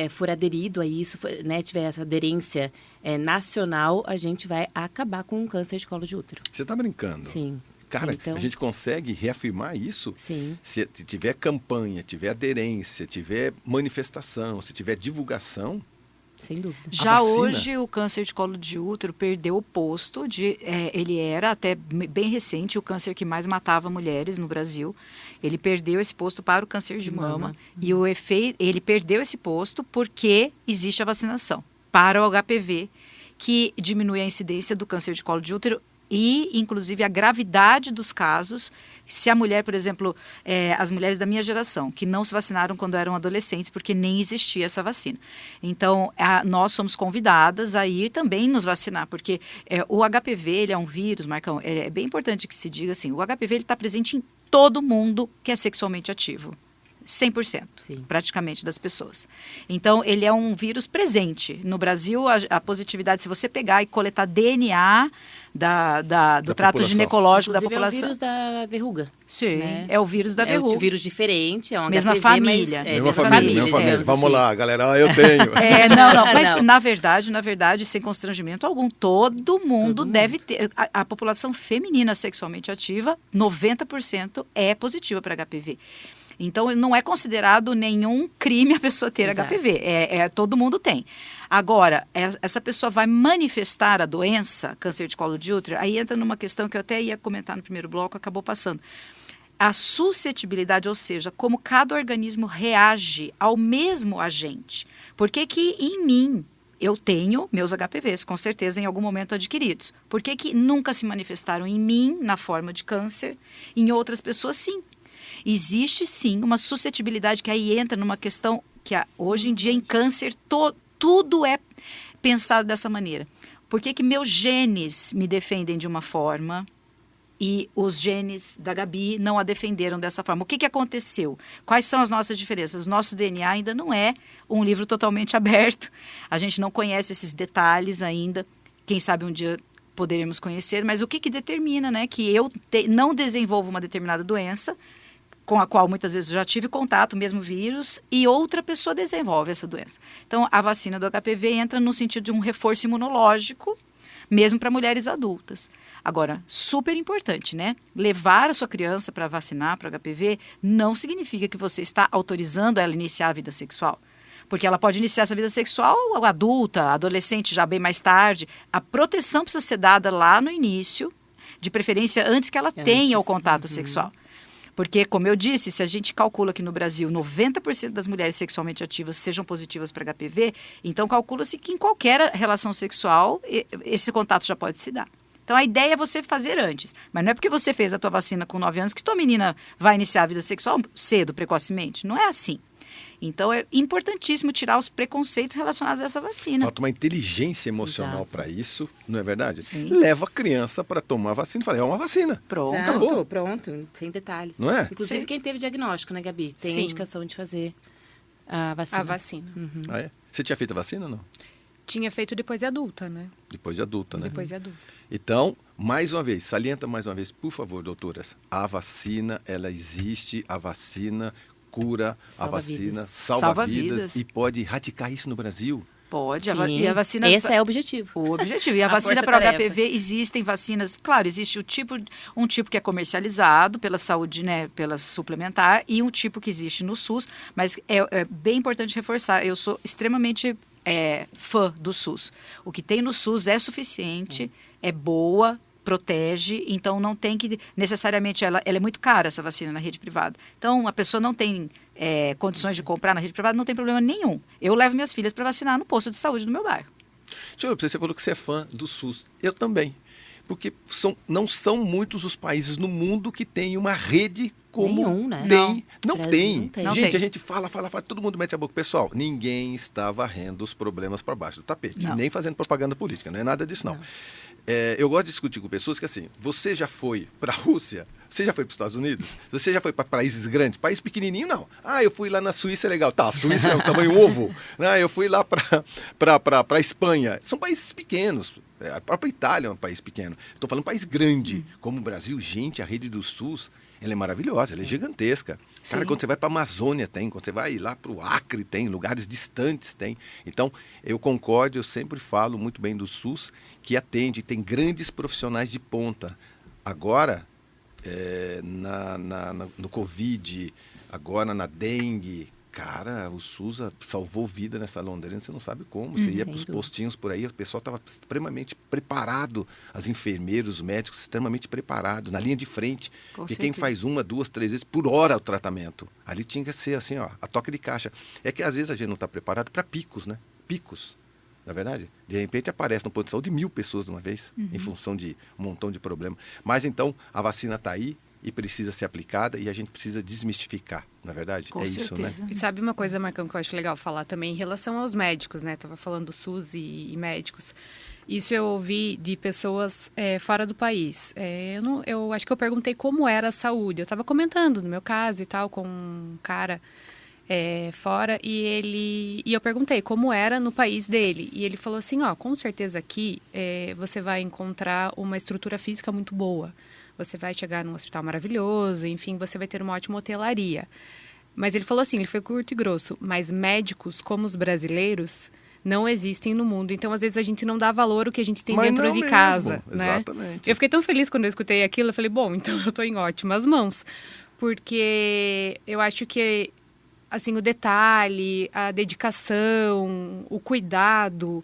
for aderido a isso, né, tiver essa aderência nacional, a gente vai acabar com o câncer de colo de útero. Você está brincando? Sim. Cara, sim, então... a gente consegue reafirmar isso? Sim. Se tiver campanha, tiver aderência, tiver manifestação, se tiver divulgação... Sem dúvida. Já hoje o câncer de colo de útero perdeu o posto ele era até bem recente o câncer que mais matava mulheres no Brasil. Ele perdeu esse posto para o câncer de mama. E ele perdeu esse posto porque existe a vacinação para o HPV, que diminui a incidência do câncer de colo de útero e, inclusive, a gravidade dos casos. Se a mulher, por exemplo, as mulheres da minha geração, que não se vacinaram quando eram adolescentes, porque nem existia essa vacina. Então, nós somos convidadas a ir também nos vacinar, porque o HPV, ele é um vírus, Marcão, é bem importante que se diga assim, o HPV está presente em todo mundo que é sexualmente ativo. 100%, sim, praticamente, das pessoas. Então, ele é um vírus presente. No Brasil, a positividade, se você pegar e coletar DNA do trato ginecológico da população... é o vírus da verruga. Sim, né? É o vírus da verruga. É um vírus diferente, é uma mesma HPV, família. Mas, mesma família. Vamos lá, galera, eu tenho. Mas na verdade, sem constrangimento algum, todo mundo deve ter... A população feminina sexualmente ativa, 90% é positiva para HPV. Então, não é considerado nenhum crime a pessoa ter HPV. Todo mundo tem. Agora, essa pessoa vai manifestar a doença, câncer de colo de útero, aí entra numa questão que eu até ia comentar no primeiro bloco, acabou passando. a suscetibilidade, ou seja, como cada organismo reage ao mesmo agente. Por que que em mim eu tenho meus HPVs, com certeza em algum momento adquiridos? Por que que nunca se manifestaram em mim na forma de câncer, em outras pessoas sim? Existe sim uma suscetibilidade que aí entra numa questão que hoje em dia em câncer tudo é pensado dessa maneira. Por que que meus genes me defendem de uma forma e os genes da Gabi não a defenderam dessa forma? O que que aconteceu? Quais são as nossas diferenças? O nosso DNA ainda não é um livro totalmente aberto. A gente não conhece esses detalhes ainda. Quem sabe um dia poderemos conhecer. Mas o que que determina, né, que eu não desenvolvo uma determinada doença com a qual muitas vezes eu já tive contato, mesmo vírus, e outra pessoa desenvolve essa doença. Então, a vacina do HPV entra no sentido de um reforço imunológico, mesmo para mulheres adultas. Agora, super importante, né? Levar a sua criança para vacinar para o HPV não significa que você está autorizando ela a iniciar a vida sexual. Porque ela pode iniciar essa vida sexual adulta, adolescente, já bem mais tarde. A proteção precisa ser dada lá no início, de preferência antes que ela tenha o contato sexual. Porque, como eu disse, se a gente calcula que no Brasil 90% das mulheres sexualmente ativas sejam positivas para HPV, então calcula-se que em qualquer relação sexual esse contato já pode se dar. Então a ideia é você fazer antes. Mas não é porque você fez a tua vacina com 9 anos que tua menina vai iniciar a vida sexual cedo, precocemente. Não é assim. Então é importantíssimo tirar os preconceitos relacionados a essa vacina. Falta uma inteligência emocional para isso, não é verdade? Sim. Leva a criança para tomar a vacina e fala, é uma vacina. Pronto. Acabou. Pronto, sem detalhes. Não é? Inclusive Sim. quem teve diagnóstico, né, Gabi? Tem Sim. a indicação de fazer a vacina. A vacina. Ah, é? Você tinha feito a vacina ou não? Tinha feito depois de adulta, né? Depois de adulta, né? Depois de adulta. Então, mais uma vez, salienta mais uma vez, por favor, doutoras, a vacina, ela existe, a vacina cura, Salva a vacina vidas. salva vidas vidas. e pode erradicar isso no Brasil. Pode. Sim. E a vacina... Esse é o objetivo. O objetivo. E a A vacina para o força-tarefa. HPV, existem vacinas, claro, existe um tipo que é comercializado pela saúde, né, pela suplementar, e um tipo que existe no SUS, mas é bem importante reforçar, eu sou extremamente fã do SUS. O que tem no SUS é suficiente, é boa, protege, então não tem que necessariamente, ela é muito cara essa vacina na rede privada. Então a pessoa não tem condições de comprar na rede privada, não tem problema nenhum. Eu levo minhas filhas para vacinar no posto de saúde do meu bairro. Deixa eu ver, você falou que você é fã do SUS. Eu também. Porque não são muitos os países no mundo que têm uma rede como Nenhum, né? tem. Não Brasil tem. não tem. Não Gente, tem. a gente fala, todo mundo mete a boca. Pessoal, ninguém está varrendo os problemas para baixo do tapete. Não. Nem fazendo propaganda política, não é nada disso não. Eu gosto de discutir com pessoas que assim, você já foi para a Rússia? Você já foi para os Estados Unidos? Você já foi para países grandes? País pequenininho, não. Ah, eu fui lá na Suíça, é legal. Tá, a Suíça é o tamanho ovo. Ah, eu fui lá para a Espanha. São países pequenos. A própria Itália é um país pequeno. Estou falando país grande, como o Brasil. Gente, a rede do SUS, ela é maravilhosa, ela é gigantesca. Cara, Sim. quando você vai para a Amazônia tem, quando você vai lá para o Acre tem, lugares distantes tem. Então, eu concordo, eu sempre falo muito bem do SUS, que atende, tem grandes profissionais de ponta. Agora, no Covid, agora na dengue, cara, o SUS salvou vida nessa Londrina, você não sabe como. Você ia para os sem dúvida. postinhos por aí, o pessoal estava extremamente preparado, as enfermeiras, os médicos extremamente preparados, na linha de frente. Com Porque quem certeza. faz 1, 2, 3 vezes por hora o tratamento, ali tinha que ser assim, ó, a toque de caixa. É que às vezes a gente não está preparado para picos, né? Picos. Na verdade, de repente aparece no posto de saúde 1.000 pessoas de uma vez, em função de um montão de problema. Mas então, a vacina está aí e precisa ser aplicada e a gente precisa desmistificar, na verdade? Com é isso, né? certeza. E sabe uma coisa, Marcão, que eu acho legal falar também em relação aos médicos, né? Tava falando do SUS e médicos. Isso eu ouvi de pessoas fora do país. Eu acho que eu perguntei como era a saúde. Eu estava comentando no meu caso e tal com um cara fora e eu perguntei como era no país dele. E ele falou assim, ó, com certeza aqui você vai encontrar uma estrutura física muito boa. Você vai chegar num hospital maravilhoso, enfim, você vai ter uma ótima hotelaria. Mas ele falou assim, ele foi curto e grosso, mas médicos como os brasileiros não existem no mundo. Então, às vezes, a gente não dá valor ao que a gente tem Mas dentro não de mesmo, casa, né? exatamente. Eu fiquei tão feliz quando eu escutei aquilo, eu falei, bom, então eu estou em ótimas mãos. Porque eu acho que, assim, o detalhe, a dedicação, o cuidado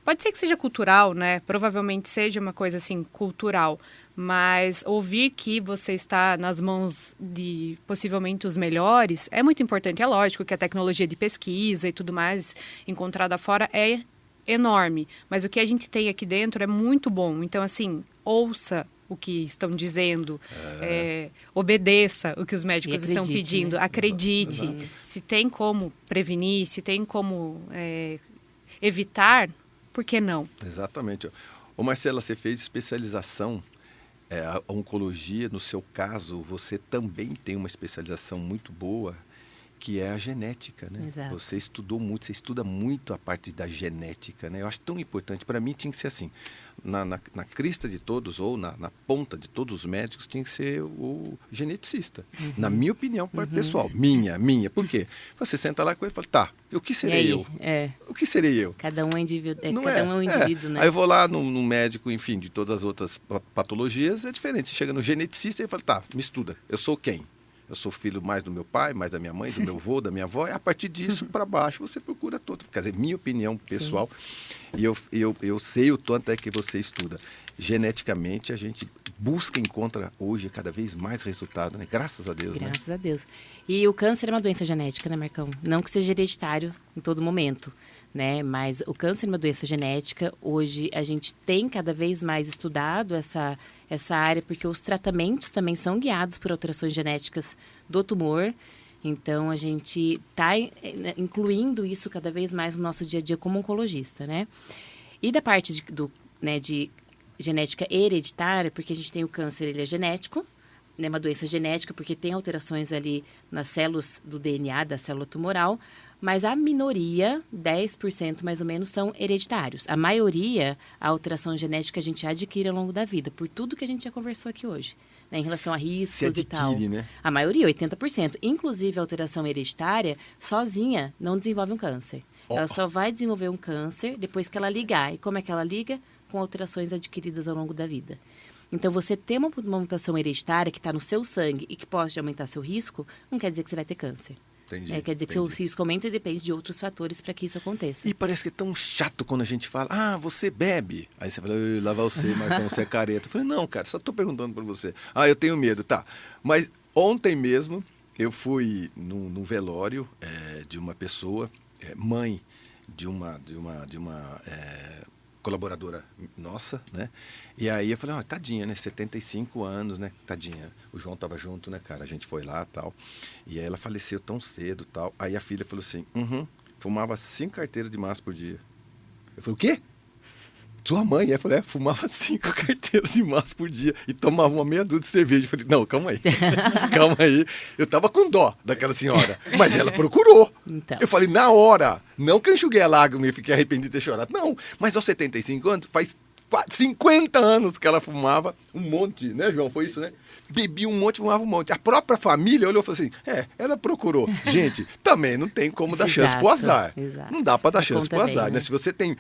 Pode ser que seja cultural, né? Provavelmente seja uma coisa assim cultural, mas ouvir que você está nas mãos de possivelmente os melhores é muito importante. É lógico que a tecnologia de pesquisa e tudo mais encontrada fora é enorme, mas o que a gente tem aqui dentro é muito bom. Então, assim, ouça o que estão dizendo, obedeça o que os médicos estão pedindo, né? Acredite. Exato. Se tem como prevenir, se tem como evitar, por que não? Exatamente. Ô Marcela, você fez especialização, a oncologia, no seu caso, você também tem uma especialização muito boa, que é a genética, né? Exato. Você estudou muito, você estuda muito a parte da genética, né? Eu acho tão importante. Para mim tinha que ser assim, na crista de todos, ou na ponta de todos os médicos, tinha que ser o geneticista. Na minha opinião, pessoal. Minha. Por quê? Você senta lá com ele e fala, tá, o que serei eu? O que serei eu? Cada um é indivíduo, Não cada um é um indivíduo, né? Aí eu vou lá no médico, enfim, de todas as outras patologias, é diferente. Você chega no geneticista e fala, tá, me estuda, eu sou quem? Eu sou filho mais do meu pai, mais da minha mãe, do meu avô, da minha avó. E a partir disso, para baixo, você procura todo. Quer dizer, minha opinião pessoal. Sim. E eu sei o tanto é que você estuda. Geneticamente, a gente busca e encontra hoje cada vez mais resultado, né? Graças a Deus, Graças a Deus. E o câncer é uma doença genética, né, Marcão? Não que seja hereditário em todo momento, né? Mas o câncer é uma doença genética. Hoje, a gente tem cada vez mais estudado essa área, porque os tratamentos também são guiados por alterações genéticas do tumor. Então, a gente está incluindo isso cada vez mais no nosso dia a dia como oncologista, né? E da parte de genética hereditária, porque a gente tem o câncer, ele é genético, né? Uma doença genética, porque tem alterações ali nas células do DNA, da célula tumoral, mas a minoria, 10% mais ou menos, são hereditários. A maioria, a alteração genética a gente adquire ao longo da vida, por tudo que a gente já conversou aqui hoje, né, em relação a riscos e tal. Né? A maioria, 80%. Inclusive, a alteração hereditária, sozinha, não desenvolve um câncer. Ela só vai desenvolver um câncer depois que ela ligar. E como é que ela liga? Com alterações adquiridas ao longo da vida. Então, você ter uma mutação hereditária que está no seu sangue e que pode aumentar seu risco, não quer dizer que você vai ter câncer. Entendi, quer dizer que seu risco aumenta e depende de outros fatores para que isso aconteça. E parece que é tão chato quando a gente fala, você bebe. Aí você fala, lá vai você, Marcão, você é careta. Eu falei, não, cara, só estou perguntando para você. Eu tenho medo, tá. Mas ontem mesmo eu fui num velório de uma pessoa, mãe de uma colaboradora nossa, né? E aí eu falei, tadinha, né? 75 anos, né? Tadinha. O João tava junto, né, cara? A gente foi lá e tal. E aí ela faleceu tão cedo e tal. Aí a filha falou assim, fumava 5 carteiras de maço por dia. Eu falei, o quê? Sua mãe? Eu falei, fumava 5 carteiras de maço por dia e tomava uma meia dúzia de cerveja. Eu falei, não, calma aí. Calma aí. Eu tava com dó daquela senhora, mas ela procurou. Então. Eu falei, na hora, não que eu enxuguei a lágrima e fiquei arrependido de ter chorado. Não, mas aos 75 anos, faz 50 anos que ela fumava um monte, né, João? Foi isso, né? Bebia um monte, fumava um monte. A própria família olhou e falou assim, ela procurou. Gente, também não tem como dar chance pro azar. Exato. Não dá para dar chance pro azar, bem, né? Se você tem...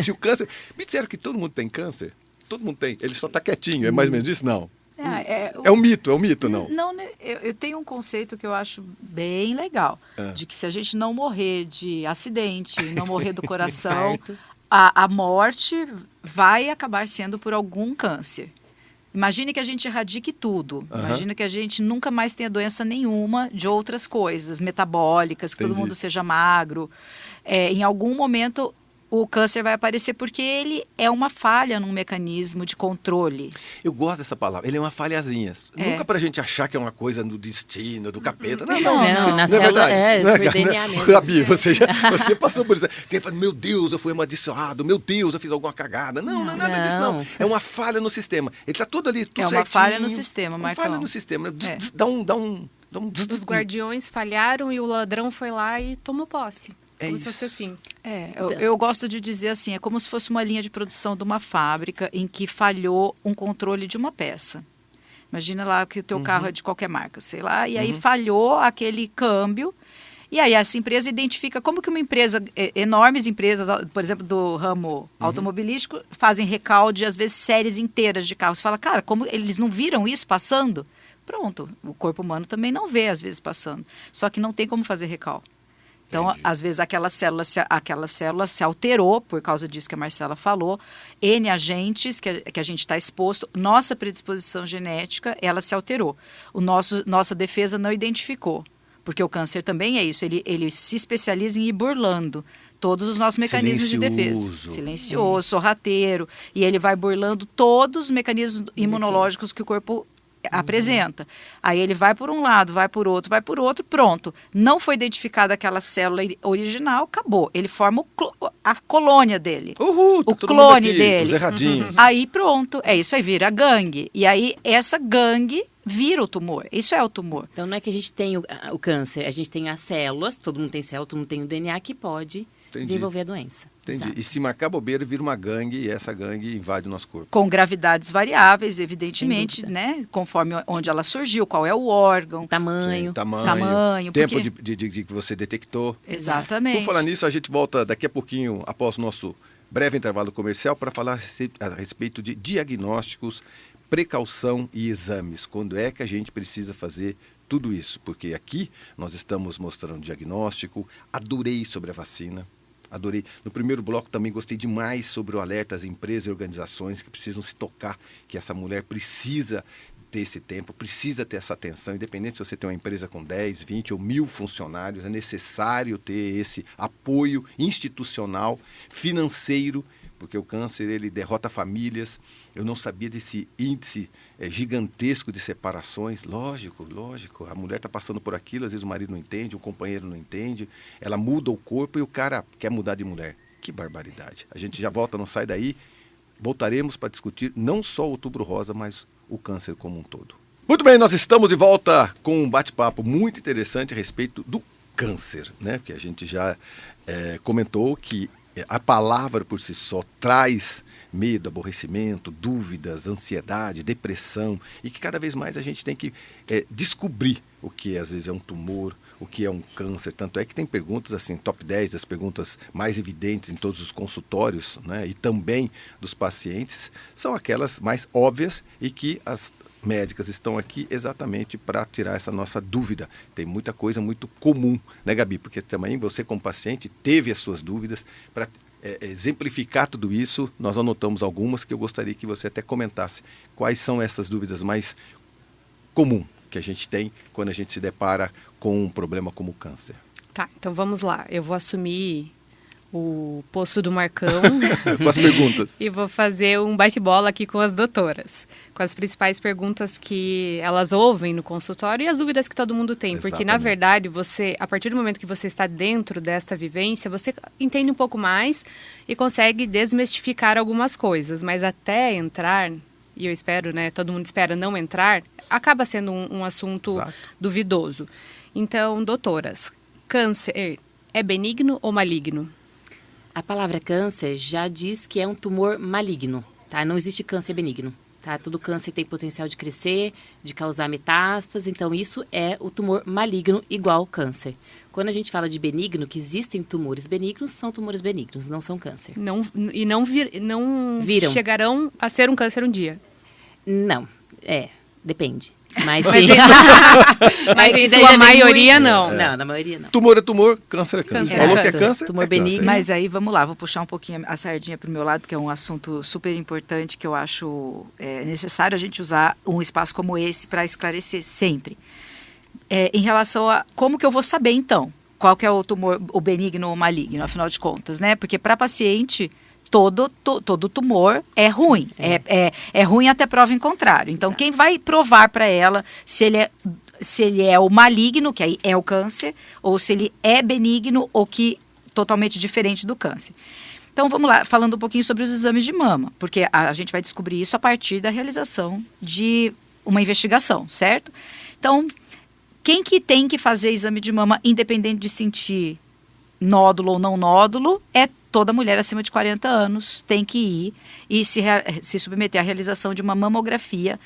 Se o câncer... Me disseram que todo mundo tem câncer? Todo mundo tem. Ele só tá quietinho, é mais ou menos isso? Não. É um mito, não? Não, eu tenho um conceito que eu acho bem legal, de que se a gente não morrer de acidente, não morrer do coração, a morte vai acabar sendo por algum câncer. Imagine que a gente erradique tudo. Imagine que a gente nunca mais tenha doença nenhuma de outras coisas, metabólicas, que todo mundo seja magro. Em algum momento, o câncer vai aparecer porque ele é uma falha num mecanismo de controle. Eu gosto dessa palavra. Ele é uma falhazinha. Nunca pra gente achar que é uma coisa do destino, do capeta. Não, na célula por DNA mesmo. Gabi, você passou por isso. Tem falado, meu Deus, eu fui amaldiçoado, meu Deus, eu fiz alguma cagada. Não é nada disso, não. É uma falha no sistema. Ele tá todo ali, tudo certinho. É uma falha no sistema, Marcão. Uma falha no sistema. Dá um... Os guardiões falharam e o ladrão foi lá e tomou posse. Como se fosse assim. Eu gosto de dizer assim, é como se fosse uma linha de produção de uma fábrica em que falhou um controle de uma peça. Imagina lá que o teu carro é de qualquer marca, sei lá, e aí falhou aquele câmbio, e aí essa empresa identifica como que uma empresa, enormes empresas, por exemplo, do ramo automobilístico, fazem recall de, às vezes, séries inteiras de carros. Você fala, cara, como eles não viram isso passando? Pronto, o corpo humano também não vê, às vezes, passando. Só que não tem como fazer recall. Então, Entendi. às vezes, aquela célula se alterou, por causa disso que a Marcela falou, N agentes que a gente está exposto, nossa predisposição genética, ela se alterou. Nossa defesa não identificou, porque o câncer também é isso, ele se especializa em ir burlando todos os nossos mecanismos de defesa. Silencioso, sorrateiro, e ele vai burlando todos os mecanismos imunológicos que o corpo apresenta. Aí ele vai por um lado, vai por outro, pronto. Não foi identificada aquela célula original, acabou. Ele forma a colônia dele. Uhul, tá o todo mundo clone aqui, dele. os erradinhos. Aí pronto, é isso aí, vira gangue. E aí essa gangue vira o tumor. Isso é o tumor. Então não é que a gente tem o câncer, a gente tem as células, todo mundo tem célula, todo mundo tem o DNA que pode desenvolver a doença. Entendi. Exato. E se marcar bobeira, vira uma gangue e essa gangue invade o nosso corpo. Com gravidades variáveis, evidentemente, Sem né? Conforme onde ela surgiu, qual é o órgão. Tamanho. Sim, tamanho, Tempo tempo de que você detectou. Exatamente. Por falar nisso, a gente volta daqui a pouquinho, após o nosso breve intervalo comercial, para falar a respeito de diagnósticos, precaução e exames. Quando é que a gente precisa fazer tudo isso? Porque aqui nós estamos mostrando diagnóstico, adorei sobre a vacina. Adorei. No primeiro bloco também gostei demais sobre o alerta às empresas e organizações que precisam se tocar, que essa mulher precisa ter esse tempo, precisa ter essa atenção, independente se você tem uma empresa com 10, 20 ou 1000 funcionários, é necessário ter esse apoio institucional, financeiro, porque o câncer ele derrota famílias. Eu não sabia desse índice gigantesco de separações. Lógico, a mulher está passando por aquilo, às vezes o marido não entende, o companheiro não entende, ela muda o corpo e o cara quer mudar de mulher. Que barbaridade. A gente já volta, não sai daí. Voltaremos para discutir não só o Outubro Rosa, mas o câncer como um todo. Muito bem, nós estamos de volta com um bate-papo muito interessante a respeito do câncer, né? Porque a gente já comentou que a palavra por si só traz medo, aborrecimento, dúvidas, ansiedade, depressão, e que cada vez mais a gente tem que descobrir o que às vezes é um tumor, o que é um câncer. Tanto é que tem perguntas assim, top 10 das perguntas mais evidentes em todos os consultórios, né, e também dos pacientes, são aquelas mais óbvias e que as médicas estão aqui exatamente para tirar essa nossa dúvida. Tem muita coisa muito comum, né, Gabi? Porque também você, como paciente, teve as suas dúvidas. Para exemplificar tudo isso, nós anotamos algumas que eu gostaria que você até comentasse. Quais são essas dúvidas mais comuns que a gente tem quando a gente se depara com um problema como o câncer? Tá, então vamos lá. Eu vou assumir o posto do Marcão com as perguntas. E vou fazer um bate-bola aqui com as doutoras, com as principais perguntas que elas ouvem no consultório e as dúvidas que todo mundo tem. Exatamente. Porque, na verdade, você, a partir do momento que você está dentro desta vivência, você entende um pouco mais e consegue desmistificar algumas coisas. Mas até entrar, e eu espero, né, todo mundo espera não entrar, acaba sendo um assunto Exato. duvidoso. Então, doutoras, câncer é benigno ou maligno? A palavra câncer já diz que é um tumor maligno, tá? Não existe câncer benigno, tá? Todo câncer tem potencial de crescer, de causar metástase, então isso é o tumor maligno igual câncer. Quando a gente fala de benigno, que existem tumores benignos, são tumores benignos, não são câncer. Não Viram. chegarão a ser um câncer um dia. Não, depende. Mas, Mas, sim. mas em isso sua já vem maioria, muito- não. Não, na maioria não. Tumor é tumor, câncer é câncer. Câncer é Falou que é câncer. câncer, Tumor é câncer. benigno. Mas aí, vamos lá, vou puxar um pouquinho a sardinha para o meu lado, que é um assunto super importante, que eu acho necessário a gente usar um espaço como esse para esclarecer sempre. Em relação a como que eu vou saber, então, qual que é o tumor, o benigno ou o maligno, afinal de contas, né? Porque para paciente, todo tumor é ruim. É ruim até prova em contrário. Então, quem vai provar para ela se ele é o maligno, que aí é o câncer, ou se ele é benigno ou que totalmente diferente do câncer. Então, vamos lá, falando um pouquinho sobre os exames de mama, porque a gente vai descobrir isso a partir da realização de uma investigação, certo? Então, quem que tem que fazer exame de mama, independente de sentir nódulo ou não nódulo, é toda mulher acima de 40 anos tem que ir e se submeter à realização de uma mamografia,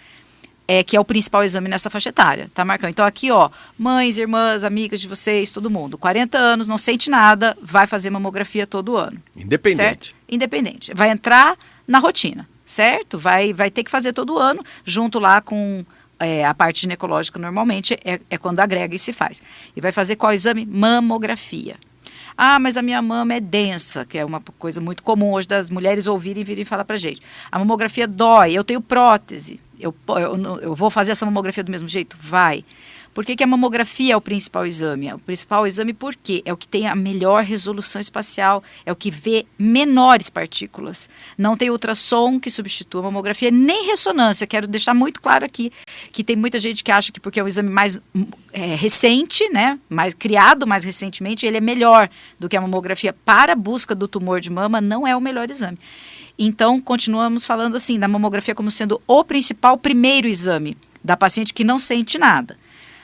que é o principal exame nessa faixa etária, tá, Marcão? Então aqui, ó, mães, irmãs, amigas de vocês, todo mundo, 40 anos, não sente nada, vai fazer mamografia todo ano. Independente. Certo? Independente. Vai entrar na rotina, certo? Vai ter que fazer todo ano, junto lá com a parte ginecológica, normalmente, é quando agrega e se faz. E vai fazer qual exame? Mamografia. Ah, mas a minha mama é densa, que é uma coisa muito comum hoje das mulheres ouvirem e virem falar pra gente. A mamografia dói, eu tenho prótese. Eu vou fazer essa mamografia do mesmo jeito? Vai. Por que a mamografia é o principal exame? O principal exame por quê? É o que tem a melhor resolução espacial, é o que vê menores partículas. Não tem ultrassom que substitua a mamografia, nem ressonância. Quero deixar muito claro aqui que tem muita gente que acha que porque é um exame mais recente, né, criado mais recentemente, ele é melhor do que a mamografia. Para a busca do tumor de mama, não é o melhor exame. Então, continuamos falando assim, da mamografia como sendo o principal primeiro exame da paciente que não sente nada.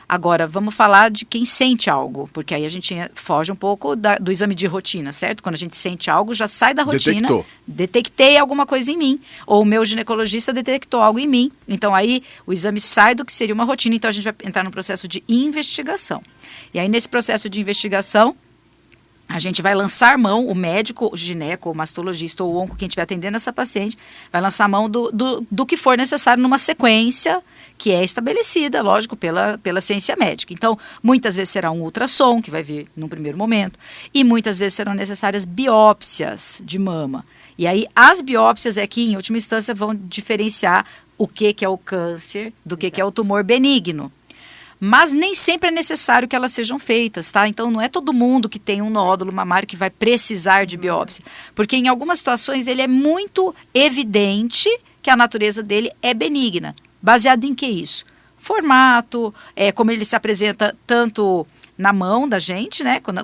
Agora, vamos falar de quem sente algo, porque aí a gente foge um pouco do exame de rotina, certo? Quando a gente sente algo, já sai da rotina. Detectei alguma coisa em mim, ou o meu ginecologista detectou algo em mim. Então, aí o exame sai do que seria uma rotina, então a gente vai entrar no processo de investigação. E aí, nesse processo de investigação, a gente vai lançar mão, o médico, o gineco, o mastologista ou o onco, quem estiver atendendo essa paciente, vai lançar mão do que for necessário numa sequência que é estabelecida, lógico, pela ciência médica. Então, muitas vezes será um ultrassom, que vai vir num primeiro momento, e muitas vezes serão necessárias biópsias de mama. E aí, as biópsias é que, em última instância, vão diferenciar o que é o câncer do que é o tumor benigno. Mas nem sempre é necessário que elas sejam feitas, tá? Então, não é todo mundo que tem um nódulo mamário que vai precisar de biópsia. Porque, em algumas situações, ele é muito evidente que a natureza dele é benigna. Baseado em que isso? Formato, como ele se apresenta tanto na mão da gente, né? Como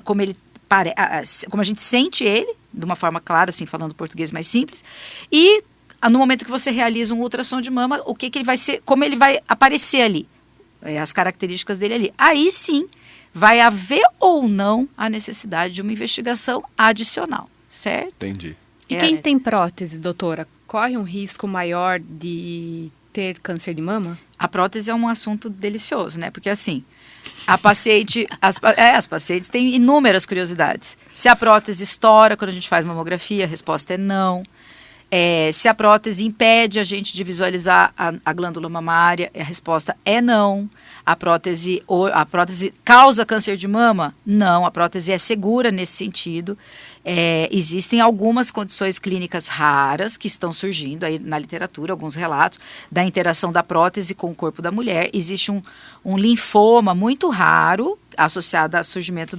a gente sente ele, de uma forma clara, assim, falando português mais simples. E no momento que você realiza um ultrassom de mama, o que ele vai ser, como ele vai aparecer ali. As características dele ali. Aí sim, vai haver ou não a necessidade de uma investigação adicional, certo? Entendi. E quem tem prótese, doutora, corre um risco maior de ter câncer de mama? A prótese é um assunto delicioso, né? Porque assim, as pacientes têm inúmeras curiosidades. Se a prótese estoura quando a gente faz mamografia, a resposta é não. Se a prótese impede a gente de visualizar a glândula mamária, a resposta é não. A prótese causa câncer de mama? Não, a prótese é segura nesse sentido. Existem algumas condições clínicas raras que estão surgindo aí na literatura, alguns relatos da interação da prótese com o corpo da mulher. Existe um linfoma muito raro associado ao surgimento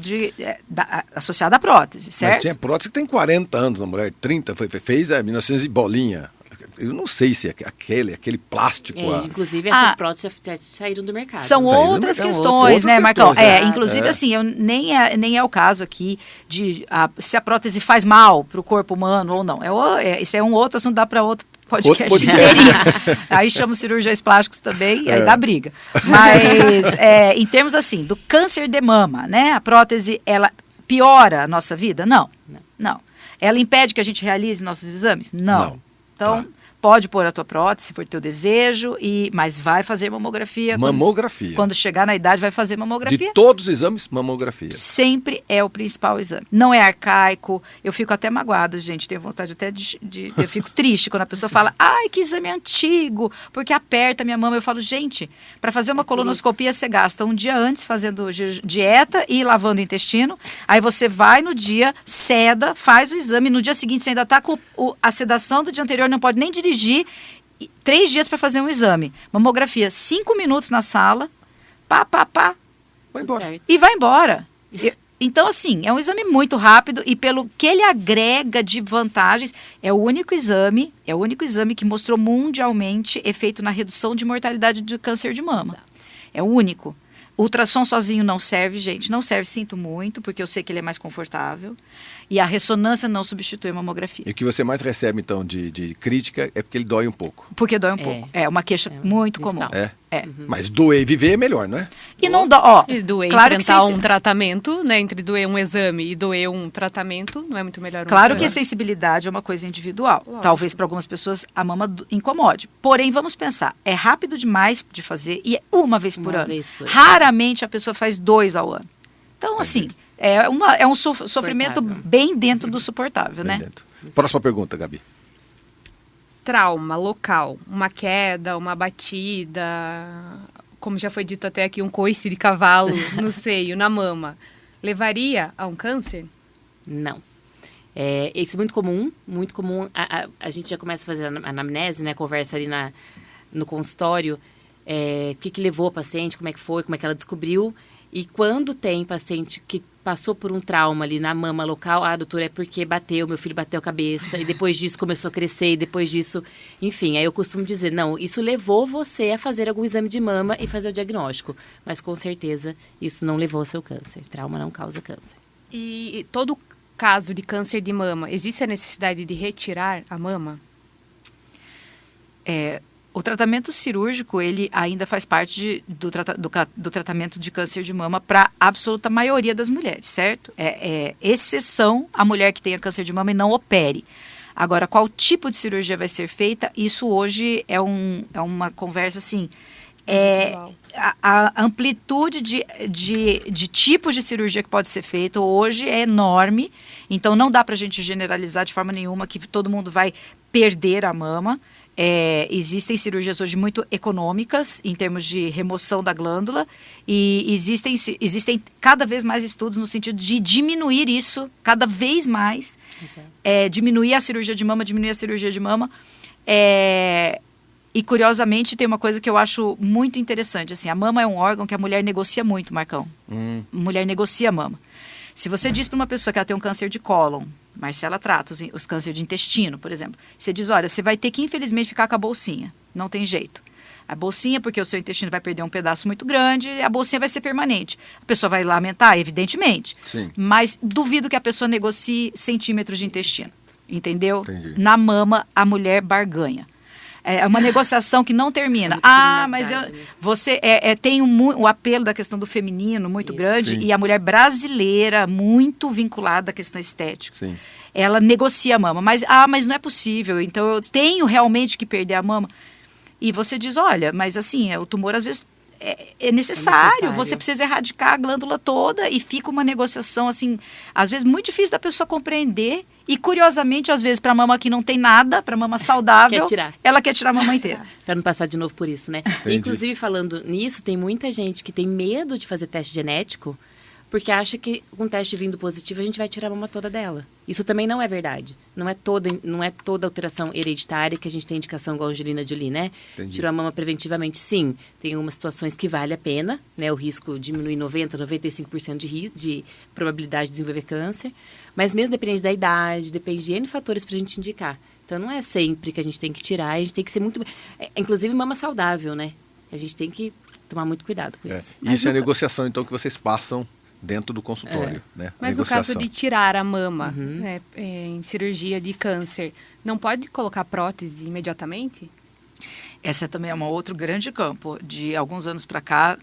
associado à prótese, certo? Mas tinha prótese que tem 40 anos, a mulher 30, fez a 1900 e bolinha. Eu não sei se aquele plástico... Inclusive, essas próteses já saíram do mercado. São outras questões, né, Marcão? Inclusive, assim, nem é o caso aqui de se a prótese faz mal para o corpo humano ou não. Isso é um outro assunto, dá para outro podcast inteirinho. Aí chama os cirurgiões plásticos também, e aí dá briga. Mas, em termos, assim, do câncer de mama, né? A prótese, ela piora a nossa vida? Não. Ela impede que a gente realize nossos exames? Não. Então, pode pôr a tua prótese, se for teu desejo, mas vai fazer mamografia. Mamografia. Quando chegar na idade, vai fazer mamografia. De todos os exames, mamografia. Sempre é o principal exame. Não é arcaico. Eu fico até magoada, gente. Tenho vontade até eu fico triste quando a pessoa fala, ai, que exame antigo, porque aperta a minha mama. Eu falo, gente, para fazer uma colonoscopia, você gasta um dia antes fazendo dieta e lavando o intestino. Aí você vai no dia, seda, faz o exame. No dia seguinte, você ainda está com a sedação do dia anterior, não pode nem dirigir. 3 dias para fazer um exame. Mamografia, 5 minutos na sala, Vai embora. E vai embora. Então, assim, é um exame muito rápido e pelo que ele agrega de vantagens, é o único exame que mostrou mundialmente efeito na redução de mortalidade de câncer de mama. Exato. É o único. O ultrassom sozinho não serve, gente. Não serve, sinto muito, porque eu sei que ele é mais confortável. E a ressonância não substitui a mamografia. E o que você mais recebe, então, de crítica é porque ele dói um pouco. Porque dói um pouco. É uma queixa muito principal. comum. Mas doer e viver é melhor, não é? E não dói. E doer, claro enfrentar que um tratamento, né? Entre doer um exame e doer um tratamento, não é muito melhor Claro exame? que a sensibilidade é uma coisa individual. Lógico. Talvez para algumas pessoas a mama incomode. Porém, vamos pensar, é rápido demais de fazer e é uma vez por ano. Raramente a pessoa faz 2 ao ano. Então, assim, é um sofrimento bem dentro do suportável, Bem né? dentro. Próxima pergunta, Gabi. Trauma local, uma queda, uma batida, como já foi dito até aqui, um coice de cavalo no seio, na mama, levaria a um câncer? Não. Isso é muito comum, muito comum. A gente já começa a fazer a anamnese, né? Conversa ali no consultório. O que levou a paciente, como é que foi, como é que ela descobriu. E quando tem paciente que passou por um trauma ali na mama local, doutora, é porque meu filho bateu a cabeça, e depois disso começou a crescer, e depois disso, enfim, aí eu costumo dizer, não, isso levou você a fazer algum exame de mama e fazer o diagnóstico, mas com certeza isso não levou ao seu câncer, trauma não causa câncer. E todo caso de câncer de mama, existe a necessidade de retirar a mama? O tratamento cirúrgico, ele ainda faz parte do tratamento de câncer de mama para a absoluta maioria das mulheres, certo? Exceção a mulher que tenha câncer de mama e não opere. Agora, qual tipo de cirurgia vai ser feita, isso hoje é uma conversa, assim... A amplitude de tipos de cirurgia que pode ser feita hoje é enorme, então não dá para a gente generalizar de forma nenhuma que todo mundo vai perder a mama. Existem cirurgias hoje muito econômicas em termos de remoção da glândula e existem cada vez mais estudos no sentido de diminuir isso cada vez mais, diminuir a cirurgia de mama, e curiosamente tem uma coisa que eu acho muito interessante, assim, a mama é um órgão que a mulher negocia muito, Marcão. Mulher negocia a mama. Se você diz para uma pessoa que ela tem um câncer de cólon, Marcela trata os cânceres de intestino, por exemplo. Você diz, olha, você vai ter que infelizmente ficar com a bolsinha, não tem jeito. A bolsinha, porque o seu intestino vai perder um pedaço muito grande, a bolsinha vai ser permanente. A pessoa vai lamentar, evidentemente. Sim. Mas duvido que a pessoa negocie centímetros de intestino, entendeu? Entendi. Na mama, a mulher barganha. É uma negociação que não termina. Mas você tem o apelo da questão do feminino muito grande, sim. E a mulher brasileira, muito vinculada à questão estética. Sim. Ela negocia a mama. Mas não é possível, então eu tenho realmente que perder a mama. E você diz, olha, mas assim, o tumor às vezes é necessário, você precisa erradicar a glândula toda e fica uma negociação, assim, às vezes muito difícil da pessoa compreender e, curiosamente, às vezes, para a mama que não tem nada, para a mama saudável, ela quer tirar a mama inteira. Para não passar de novo por isso, né? Inclusive, falando nisso, tem muita gente que tem medo de fazer teste genético porque acha que com o teste vindo positivo a gente vai tirar a mama toda dela. Isso também não é verdade. Não é toda alteração hereditária que a gente tem indicação igual a Angelina Jolie, né? Entendi. Tirou a mama preventivamente, sim. Tem algumas situações que vale a pena, né? O risco diminui 90%, 95% de probabilidade de desenvolver câncer. Mas mesmo depende da idade, depende de N fatores para a gente indicar. Então não é sempre que a gente tem que tirar, a gente tem que ser muito... Inclusive mama saudável, né? A gente tem que tomar muito cuidado com isso. Isso é a negociação, então, que vocês passam dentro do consultório, né? Mas no caso de tirar a mama, né, em cirurgia de câncer, não pode colocar prótese imediatamente? Essa também é um outro grande campo. De alguns anos para cá,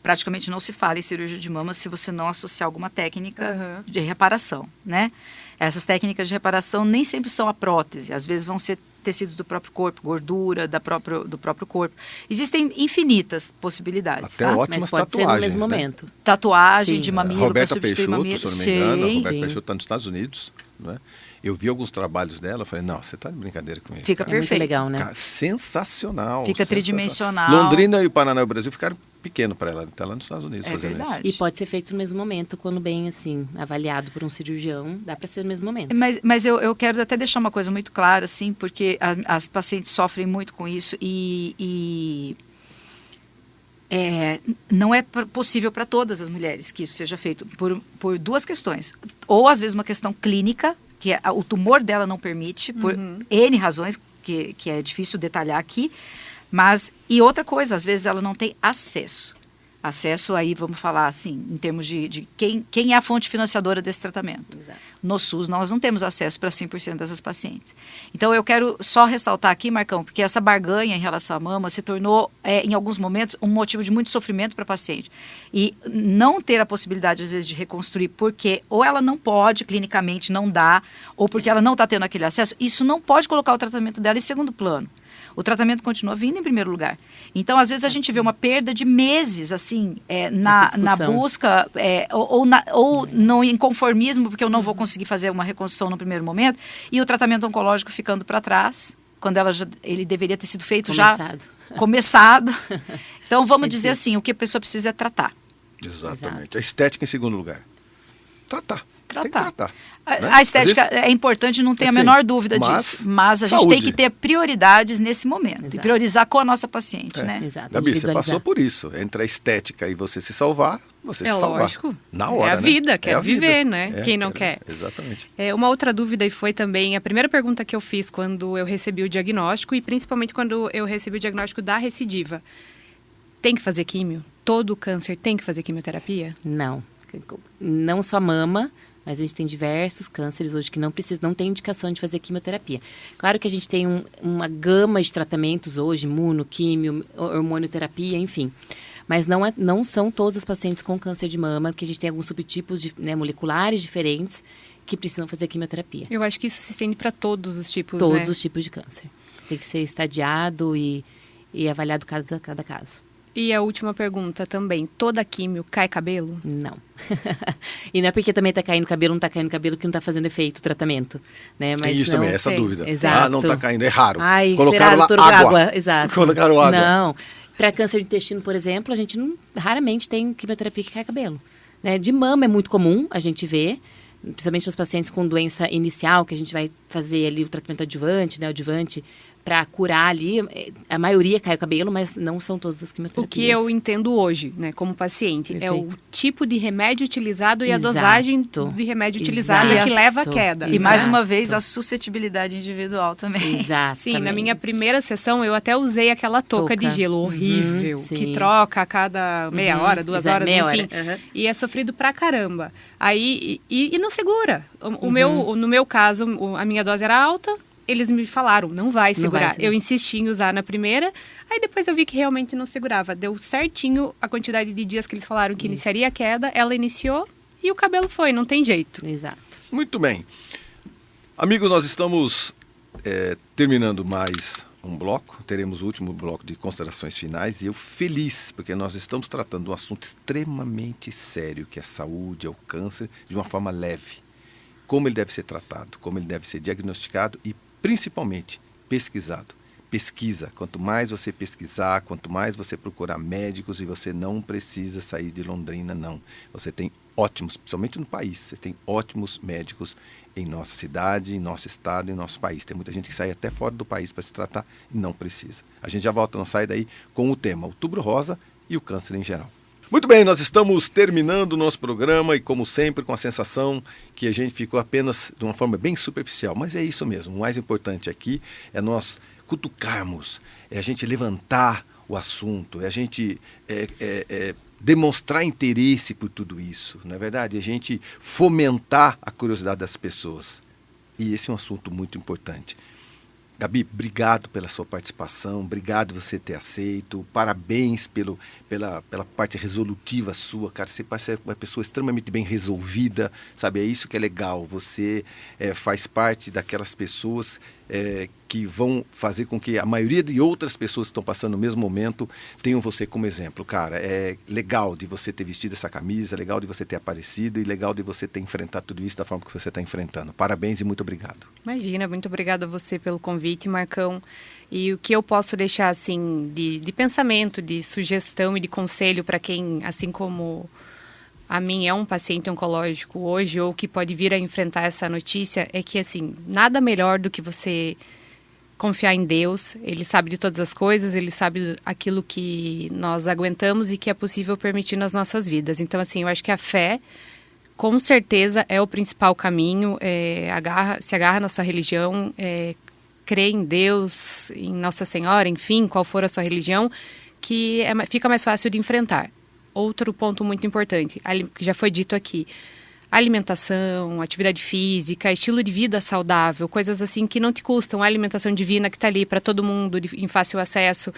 praticamente não se fala em cirurgia de mama se você não associar alguma técnica de reparação, né? Essas técnicas de reparação nem sempre são a prótese, às vezes vão ser tecidos do próprio corpo, gordura do próprio corpo. Existem infinitas possibilidades. Até ótimas mas pode tatuagens, ser no mesmo né? momento. Tatuagem de mamilo para Roberta substituir Peixoto, mamilo. se eu não me engano, a Roberta sim. Peixoto está nos Estados Unidos, né? Eu vi alguns trabalhos dela, falei, não, você está de brincadeira comigo. Fica cara. perfeito. Muito legal, né? Cara, sensacional. Fica tridimensional. Londrina e o Paraná e o Brasil ficaram pequeno para ela. Está lá nos Estados Unidos fazendo verdade. E pode ser feito no mesmo momento, quando bem, assim, avaliado por um cirurgião, dá para ser no mesmo momento. Mas eu quero até deixar uma coisa muito clara, assim, porque as pacientes sofrem muito com isso e não é possível para todas as mulheres que isso seja feito por duas questões. Ou, às vezes, uma questão clínica, que o tumor dela não permite, por N razões, que é difícil detalhar aqui. E outra coisa, às vezes ela não tem acesso. Acesso aí, vamos falar assim, em termos de quem é a fonte financiadora desse tratamento. Exato. No SUS, nós não temos acesso para 100% dessas pacientes. Então, eu quero só ressaltar aqui, Marcão, porque essa barganha em relação à mama se tornou, em alguns momentos, um motivo de muito sofrimento para a paciente. E não ter a possibilidade, às vezes, de reconstruir, porque ou ela não pode, clinicamente não dá, ou porque ela não está tendo aquele acesso, isso não pode colocar o tratamento dela em segundo plano. O tratamento continua vindo em primeiro lugar. Então, às vezes, a gente vê uma perda de meses, assim, na busca, ou no inconformismo, porque eu não vou conseguir fazer uma reconstrução no primeiro momento, e o tratamento oncológico ficando para trás, quando ele deveria ter sido feito começado. Então, vamos dizer assim, o que a pessoa precisa é tratar. Exatamente. A estética em segundo lugar. tratar. Tem que tratar. Né? A estética é importante, não tem a menor dúvida disso. Mas a gente tem que ter prioridades nesse momento. Exato. E priorizar com a nossa paciente, né? Exato. Gabi, você passou por isso. Entre a estética e você se salvar, você se salvar. Lógico. Na hora, é a vida, né? quer viver, né? Quem não quer. Exatamente. Uma outra dúvida, e foi também a primeira pergunta que eu fiz quando eu recebi o diagnóstico, e principalmente quando eu recebi o diagnóstico da recidiva. Tem que fazer químio? Todo câncer tem que fazer quimioterapia? Não. Não só mama, mas a gente tem diversos cânceres hoje que não tem indicação de fazer quimioterapia. Claro que a gente tem uma gama de tratamentos hoje, imuno, químio, hormonioterapia, enfim. Mas não são todos os pacientes com câncer de mama, porque a gente tem alguns subtipos moleculares diferentes que precisam fazer quimioterapia. Eu acho que isso se estende para todos os tipos, Todos os tipos de câncer. Tem que ser estadiado e avaliado cada caso. E a última pergunta também, toda químio cai cabelo? Não. E não é porque também está caindo cabelo, não está caindo cabelo que não está fazendo efeito o tratamento. Né? Mas tem isso também, essa dúvida. Exato. Não está caindo, é raro. Ai, colocaram lá água. Exato. Colocaram água. Não. Para câncer de intestino, por exemplo, a gente raramente tem quimioterapia que cai cabelo. Né? De mama é muito comum a gente ver, principalmente nos pacientes com doença inicial, que a gente vai fazer ali o tratamento adjuvante, né, adjuvante, para curar ali, a maioria cai o cabelo, mas não são todas as quimioterapias. O que eu entendo hoje, né, como paciente, Perfeito. é o tipo de remédio utilizado e Exato. a dosagem de remédio utilizado que leva à queda. E mais uma vez, a suscetibilidade individual também. Exato. Sim, na minha primeira sessão eu até usei aquela touca de gelo horrível, que troca a cada meia hora, 2 horas, enfim. E é sofrido pra caramba. Aí, e não segura. No meu caso, a minha dose era alta, eles me falaram, não vai segurar. Eu insisti em usar na primeira, aí depois eu vi que realmente não segurava. Deu certinho a quantidade de dias que eles falaram que iniciaria a queda, ela iniciou e o cabelo foi, não tem jeito. Exato. Muito bem. Amigos, nós estamos terminando mais um bloco, teremos o último bloco de considerações finais e eu feliz, porque nós estamos tratando de um assunto extremamente sério, que é a saúde, é o câncer, de uma forma leve. Como ele deve ser tratado, como ele deve ser diagnosticado e principalmente pesquisado. Pesquisa, quanto mais você pesquisar, quanto mais você procurar médicos, e você não precisa sair de Londrina, não. Você tem ótimos, principalmente no país, você tem ótimos médicos em nossa cidade, em nosso estado, em nosso país. Tem muita gente que sai até fora do país para se tratar e não precisa. A gente já volta, não sai daí, com o tema Outubro Rosa e o câncer em geral. Muito bem, nós estamos terminando o nosso programa e, como sempre, com a sensação que a gente ficou apenas de uma forma bem superficial. Mas é isso mesmo, o mais importante aqui é nós cutucarmos, é a gente levantar o assunto, é a gente demonstrar interesse por tudo isso, não é verdade? É a gente fomentar a curiosidade das pessoas. E esse é um assunto muito importante. Gabi, obrigado pela sua participação, obrigado por você ter aceito, parabéns pela parte resolutiva sua, cara, você parece uma pessoa extremamente bem resolvida, sabe, é isso que é legal, você faz parte daquelas pessoas que vão fazer com que a maioria de outras pessoas que estão passando no mesmo momento tenham você como exemplo, cara, é legal de você ter vestido essa camisa, legal de você ter aparecido e legal de você ter enfrentado tudo isso da forma que você está enfrentando, parabéns e muito obrigado. Imagina, muito obrigada a você pelo convite, Marcão. E o que eu posso deixar assim de pensamento, de sugestão e de conselho para quem, assim como a mim, é um paciente oncológico hoje ou que pode vir a enfrentar essa notícia, é que assim, nada melhor do que você confiar em Deus. Ele sabe de todas as coisas, ele sabe aquilo que nós aguentamos e que é possível permitir nas nossas vidas. Então, assim, eu acho que a fé, com certeza, é o principal caminho. Se agarra na sua religião, crê em Deus, em Nossa Senhora, enfim, qual for a sua religião, que fica mais fácil de enfrentar. Outro ponto muito importante, que já foi dito aqui, alimentação, atividade física, estilo de vida saudável, coisas assim que não te custam, a alimentação divina que está ali para todo mundo em fácil acesso.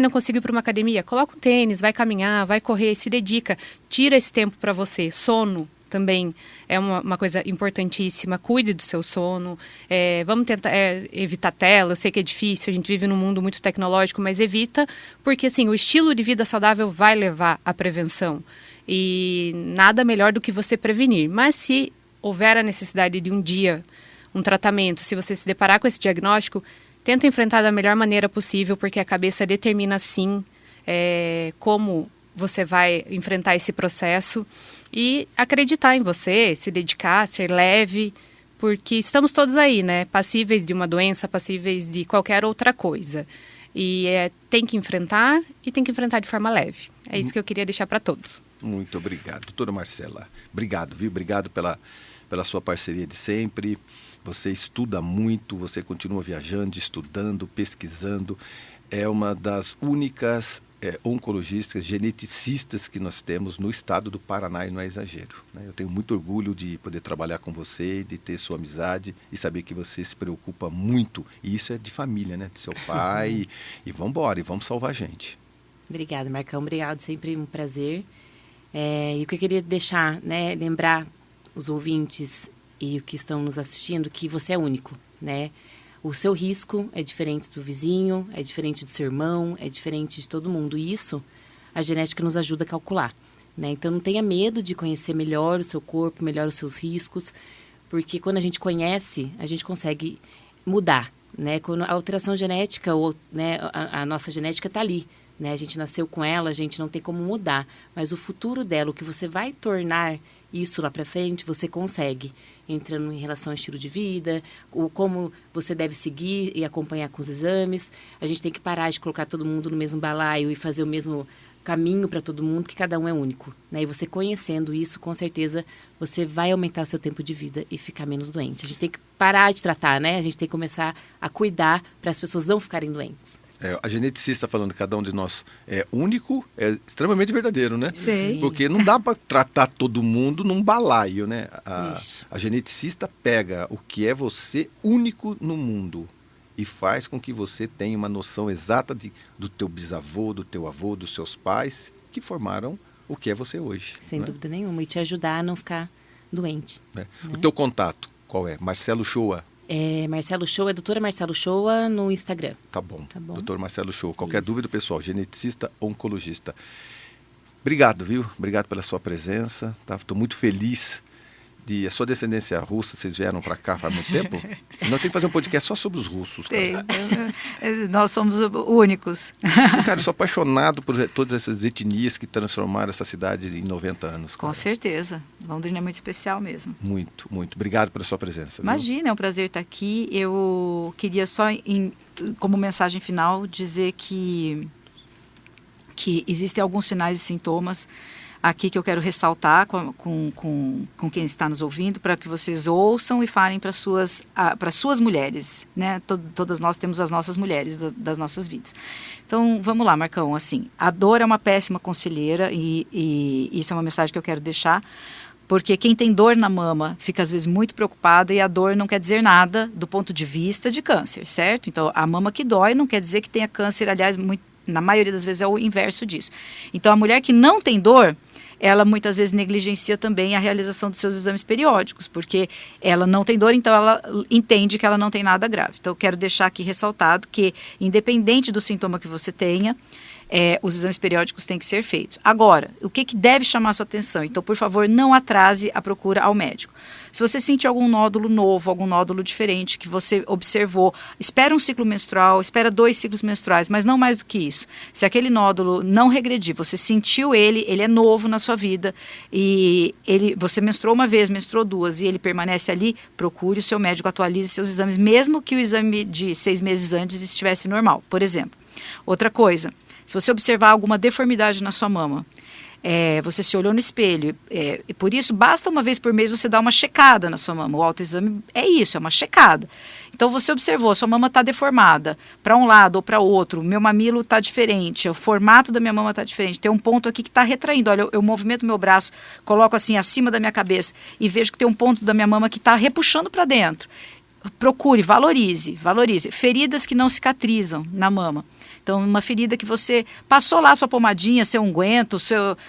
Não consigo ir para uma academia? Coloca um tênis, vai caminhar, vai correr, se dedica, tira esse tempo para você. Sono também é uma coisa importantíssima, cuide do seu sono, vamos tentar evitar tela, eu sei que é difícil, a gente vive num mundo muito tecnológico, mas evita, porque assim, o estilo de vida saudável vai levar à prevenção, e nada melhor do que você prevenir, mas se houver a necessidade de um dia, um tratamento, se você se deparar com esse diagnóstico, tenta enfrentar da melhor maneira possível, porque a cabeça determina sim como você vai enfrentar esse processo. E acreditar em você, se dedicar, ser leve, porque estamos todos aí, né? Passíveis de uma doença, passíveis de qualquer outra coisa. E tem que enfrentar e tem que enfrentar de forma leve. É isso que eu queria deixar para todos. Muito obrigado. Doutora Marcela, obrigado, viu? Obrigado pela sua parceria de sempre. Você estuda muito, você continua viajando, estudando, pesquisando. É uma das únicas oncologistas, geneticistas que nós temos no estado do Paraná, e não é exagero, né? Eu tenho muito orgulho de poder trabalhar com você, de ter sua amizade e saber que você se preocupa muito. E isso é de família, né? De seu pai. E vamos embora, e vamos salvar a gente. Obrigada, Marcão. Obrigado, sempre um prazer. E o que eu queria deixar, né, lembrar os ouvintes e os que estão nos assistindo, que você é único, né? O seu risco é diferente do vizinho, é diferente do seu irmão, é diferente de todo mundo. E isso a genética nos ajuda a calcular, né? Então não tenha medo de conhecer melhor o seu corpo, melhor os seus riscos, porque quando a gente conhece, a gente consegue mudar, né? Quando a alteração genética, ou, né, a nossa genética está ali, né? A gente nasceu com ela, a gente não tem como mudar, mas o futuro dela, o que você vai tornar isso lá para frente, você consegue, entrando em relação ao estilo de vida, como você deve seguir e acompanhar com os exames. A gente tem que parar de colocar todo mundo no mesmo balaio e fazer o mesmo caminho para todo mundo, porque cada um é único, né? E você conhecendo isso, com certeza, você vai aumentar o seu tempo de vida e ficar menos doente. A gente tem que parar de tratar, né? A gente tem que começar a cuidar para as pessoas não ficarem doentes. A geneticista falando que cada um de nós é único, é extremamente verdadeiro, né? Sim. Porque não dá para tratar todo mundo num balaio, né? A geneticista pega o que é você único no mundo e faz com que você tenha uma noção exata do teu bisavô, do teu avô, dos seus pais, que formaram o que é você hoje. Sem né? dúvida nenhuma. E te ajudar a não ficar doente. É. Né? O teu contato, qual é? Marcelo Shoa. Marcelo Shoa, doutora Marcelo Shoa no Instagram. Tá bom. Tá bom. Doutor Marcelo Shoa. Qualquer Isso. dúvida, pessoal, geneticista, oncologista. Obrigado, viu? Obrigado pela sua presença. Tá? Estou muito feliz de a sua descendência russa. Vocês vieram para cá faz muito tempo? Nós temos que fazer um podcast só sobre os russos. Cara. Nós somos únicos. Cara, eu sou apaixonado por todas essas etnias que transformaram essa cidade em 90 anos. Cara. Com certeza. Londrina é muito especial mesmo. Muito, muito. Obrigado pela sua presença. Imagina, é um prazer estar aqui. Eu queria só, como mensagem final, dizer que existem alguns sinais e sintomas aqui que eu quero ressaltar com quem está nos ouvindo, para que vocês ouçam e falem para suas mulheres, né? Todas nós temos as nossas mulheres das nossas vidas. Então, vamos lá, Marcão. Assim, a dor é uma péssima conselheira e isso é uma mensagem que eu quero deixar, porque quem tem dor na mama fica às vezes muito preocupada e a dor não quer dizer nada do ponto de vista de câncer, certo? Então, a mama que dói não quer dizer que tenha câncer, aliás, na maioria das vezes é o inverso disso. Então, a mulher que não tem dor, ela muitas vezes negligencia também a realização dos seus exames periódicos, porque ela não tem dor, então ela entende que ela não tem nada grave. Então, eu quero deixar aqui ressaltado que, independente do sintoma que você tenha, os exames periódicos têm que ser feitos. Agora, o que deve chamar a sua atenção? Então, por favor, não atrase a procura ao médico. Se você sentir algum nódulo novo, algum nódulo diferente que você observou, espera um ciclo menstrual, espera 2 ciclos menstruais, mas não mais do que isso. Se aquele nódulo não regredir, você sentiu ele é novo na sua vida e você menstruou uma vez, menstruou 2 e ele permanece ali, procure o seu médico, atualize seus exames, mesmo que o exame de 6 meses antes estivesse normal, por exemplo. Outra coisa, se você observar alguma deformidade na sua mama, você se olhou no espelho, e por isso basta uma vez por mês você dar uma checada na sua mama. O autoexame é isso, é uma checada. Então você observou, sua mama está deformada para um lado ou para outro, meu mamilo está diferente, o formato da minha mama está diferente, tem um ponto aqui que está retraindo. Olha, eu movimento meu braço, coloco assim acima da minha cabeça e vejo que tem um ponto da minha mama que está repuxando para dentro. Procure, valorize. Feridas que não cicatrizam na mama. Então, uma ferida que você passou lá sua pomadinha, seu unguento,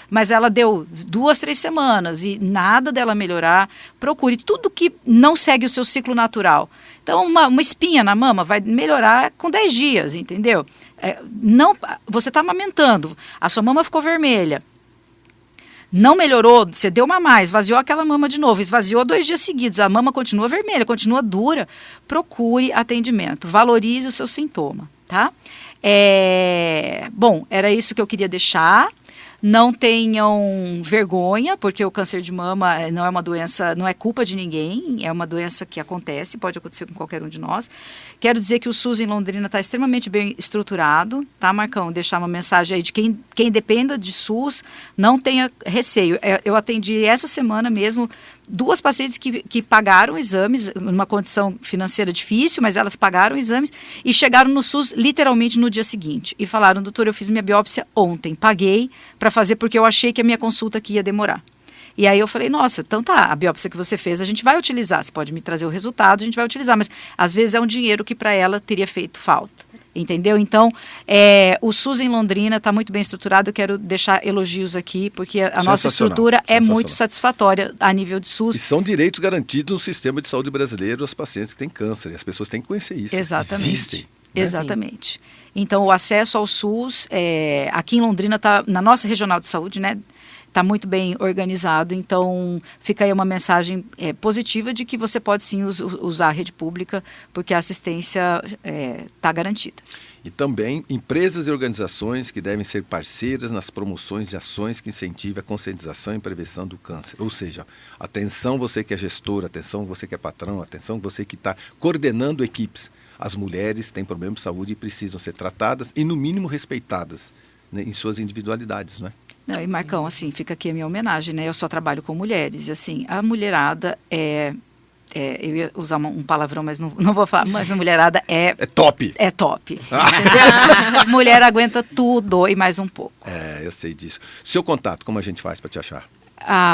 mas ela deu 2, 3 semanas e nada dela melhorar, procure tudo que não segue o seu ciclo natural. Então, uma espinha na mama vai melhorar com 10 dias, entendeu? Você está amamentando, a sua mama ficou vermelha. Não melhorou, você deu uma mais, esvaziou aquela mama de novo, esvaziou 2 dias seguidos, a mama continua vermelha, continua dura, procure atendimento, valorize o seu sintoma, tá? Bom, era isso que eu queria deixar. não tenham vergonha, porque o câncer de mama não é uma doença, não é culpa de ninguém, é uma doença que acontece, pode acontecer com qualquer um de nós. Quero dizer que o SUS em Londrina está extremamente bem estruturado, tá, Marcão? Deixar uma mensagem aí de quem dependa de SUS, não tenha receio. Eu atendi essa semana mesmo 2 pacientes que pagaram exames, numa condição financeira difícil, mas elas pagaram exames e chegaram no SUS literalmente no dia seguinte. E falaram, doutor, eu fiz minha biópsia ontem, paguei para fazer porque eu achei que a minha consulta aqui ia demorar. E aí eu falei, nossa, então tá, a biópsia que você fez a gente vai utilizar, você pode me trazer o resultado, a gente vai utilizar, mas às vezes é um dinheiro que para ela teria feito falta. Entendeu? Então, o SUS em Londrina está muito bem estruturado. Eu quero deixar elogios aqui, porque a nossa estrutura é muito satisfatória a nível de SUS. E são direitos garantidos no sistema de saúde brasileiro aos pacientes que têm câncer. E as pessoas têm que conhecer isso. Exatamente. Existem. Né? Exatamente. Então, o acesso ao SUS, aqui em Londrina, tá, na nossa regional de saúde, né? Está muito bem organizado, então fica aí uma mensagem positiva de que você pode sim usar a rede pública, porque a assistência está garantida. E também empresas e organizações que devem ser parceiras nas promoções de ações que incentivem a conscientização e prevenção do câncer. Ou seja, atenção você que é gestor, atenção você que é patrão, atenção você que está coordenando equipes. As mulheres têm problemas de saúde e precisam ser tratadas e no mínimo respeitadas, né, em suas individualidades, não é? Não, e Marcão, assim, fica aqui a minha homenagem, né? Eu só trabalho com mulheres, e assim, a mulherada eu ia usar um palavrão, mas não vou falar, mas a mulherada é top. É top, entendeu? Mulher aguenta tudo e mais um pouco. Eu sei disso. Seu contato, como a gente faz para te achar?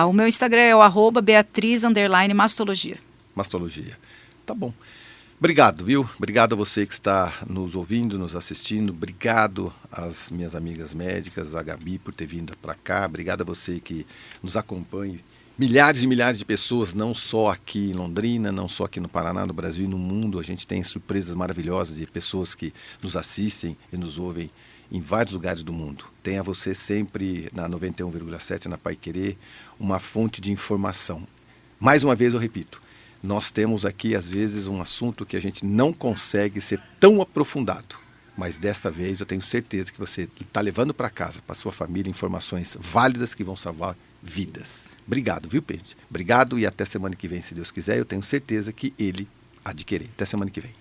O meu Instagram é o @Beatriz_mastologia. Mastologia. Tá bom. Obrigado, viu? Obrigado a você que está nos ouvindo, nos assistindo. Obrigado às minhas amigas médicas, a Gabi, por ter vindo para cá. Obrigado a você que nos acompanha. Milhares e milhares de pessoas, não só aqui em Londrina, não só aqui no Paraná, no Brasil e no mundo. A gente tem surpresas maravilhosas de pessoas que nos assistem e nos ouvem em vários lugares do mundo. Tenha você sempre na 91,7, na Paiquerê, uma fonte de informação. Mais uma vez eu repito, nós temos aqui, às vezes, um assunto que a gente não consegue ser tão aprofundado. Mas dessa vez eu tenho certeza que você está levando para casa, para sua família, informações válidas que vão salvar vidas. Obrigado, viu, Pedro? Obrigado e até semana que vem, se Deus quiser. Eu tenho certeza que ele há de querer. Até semana que vem.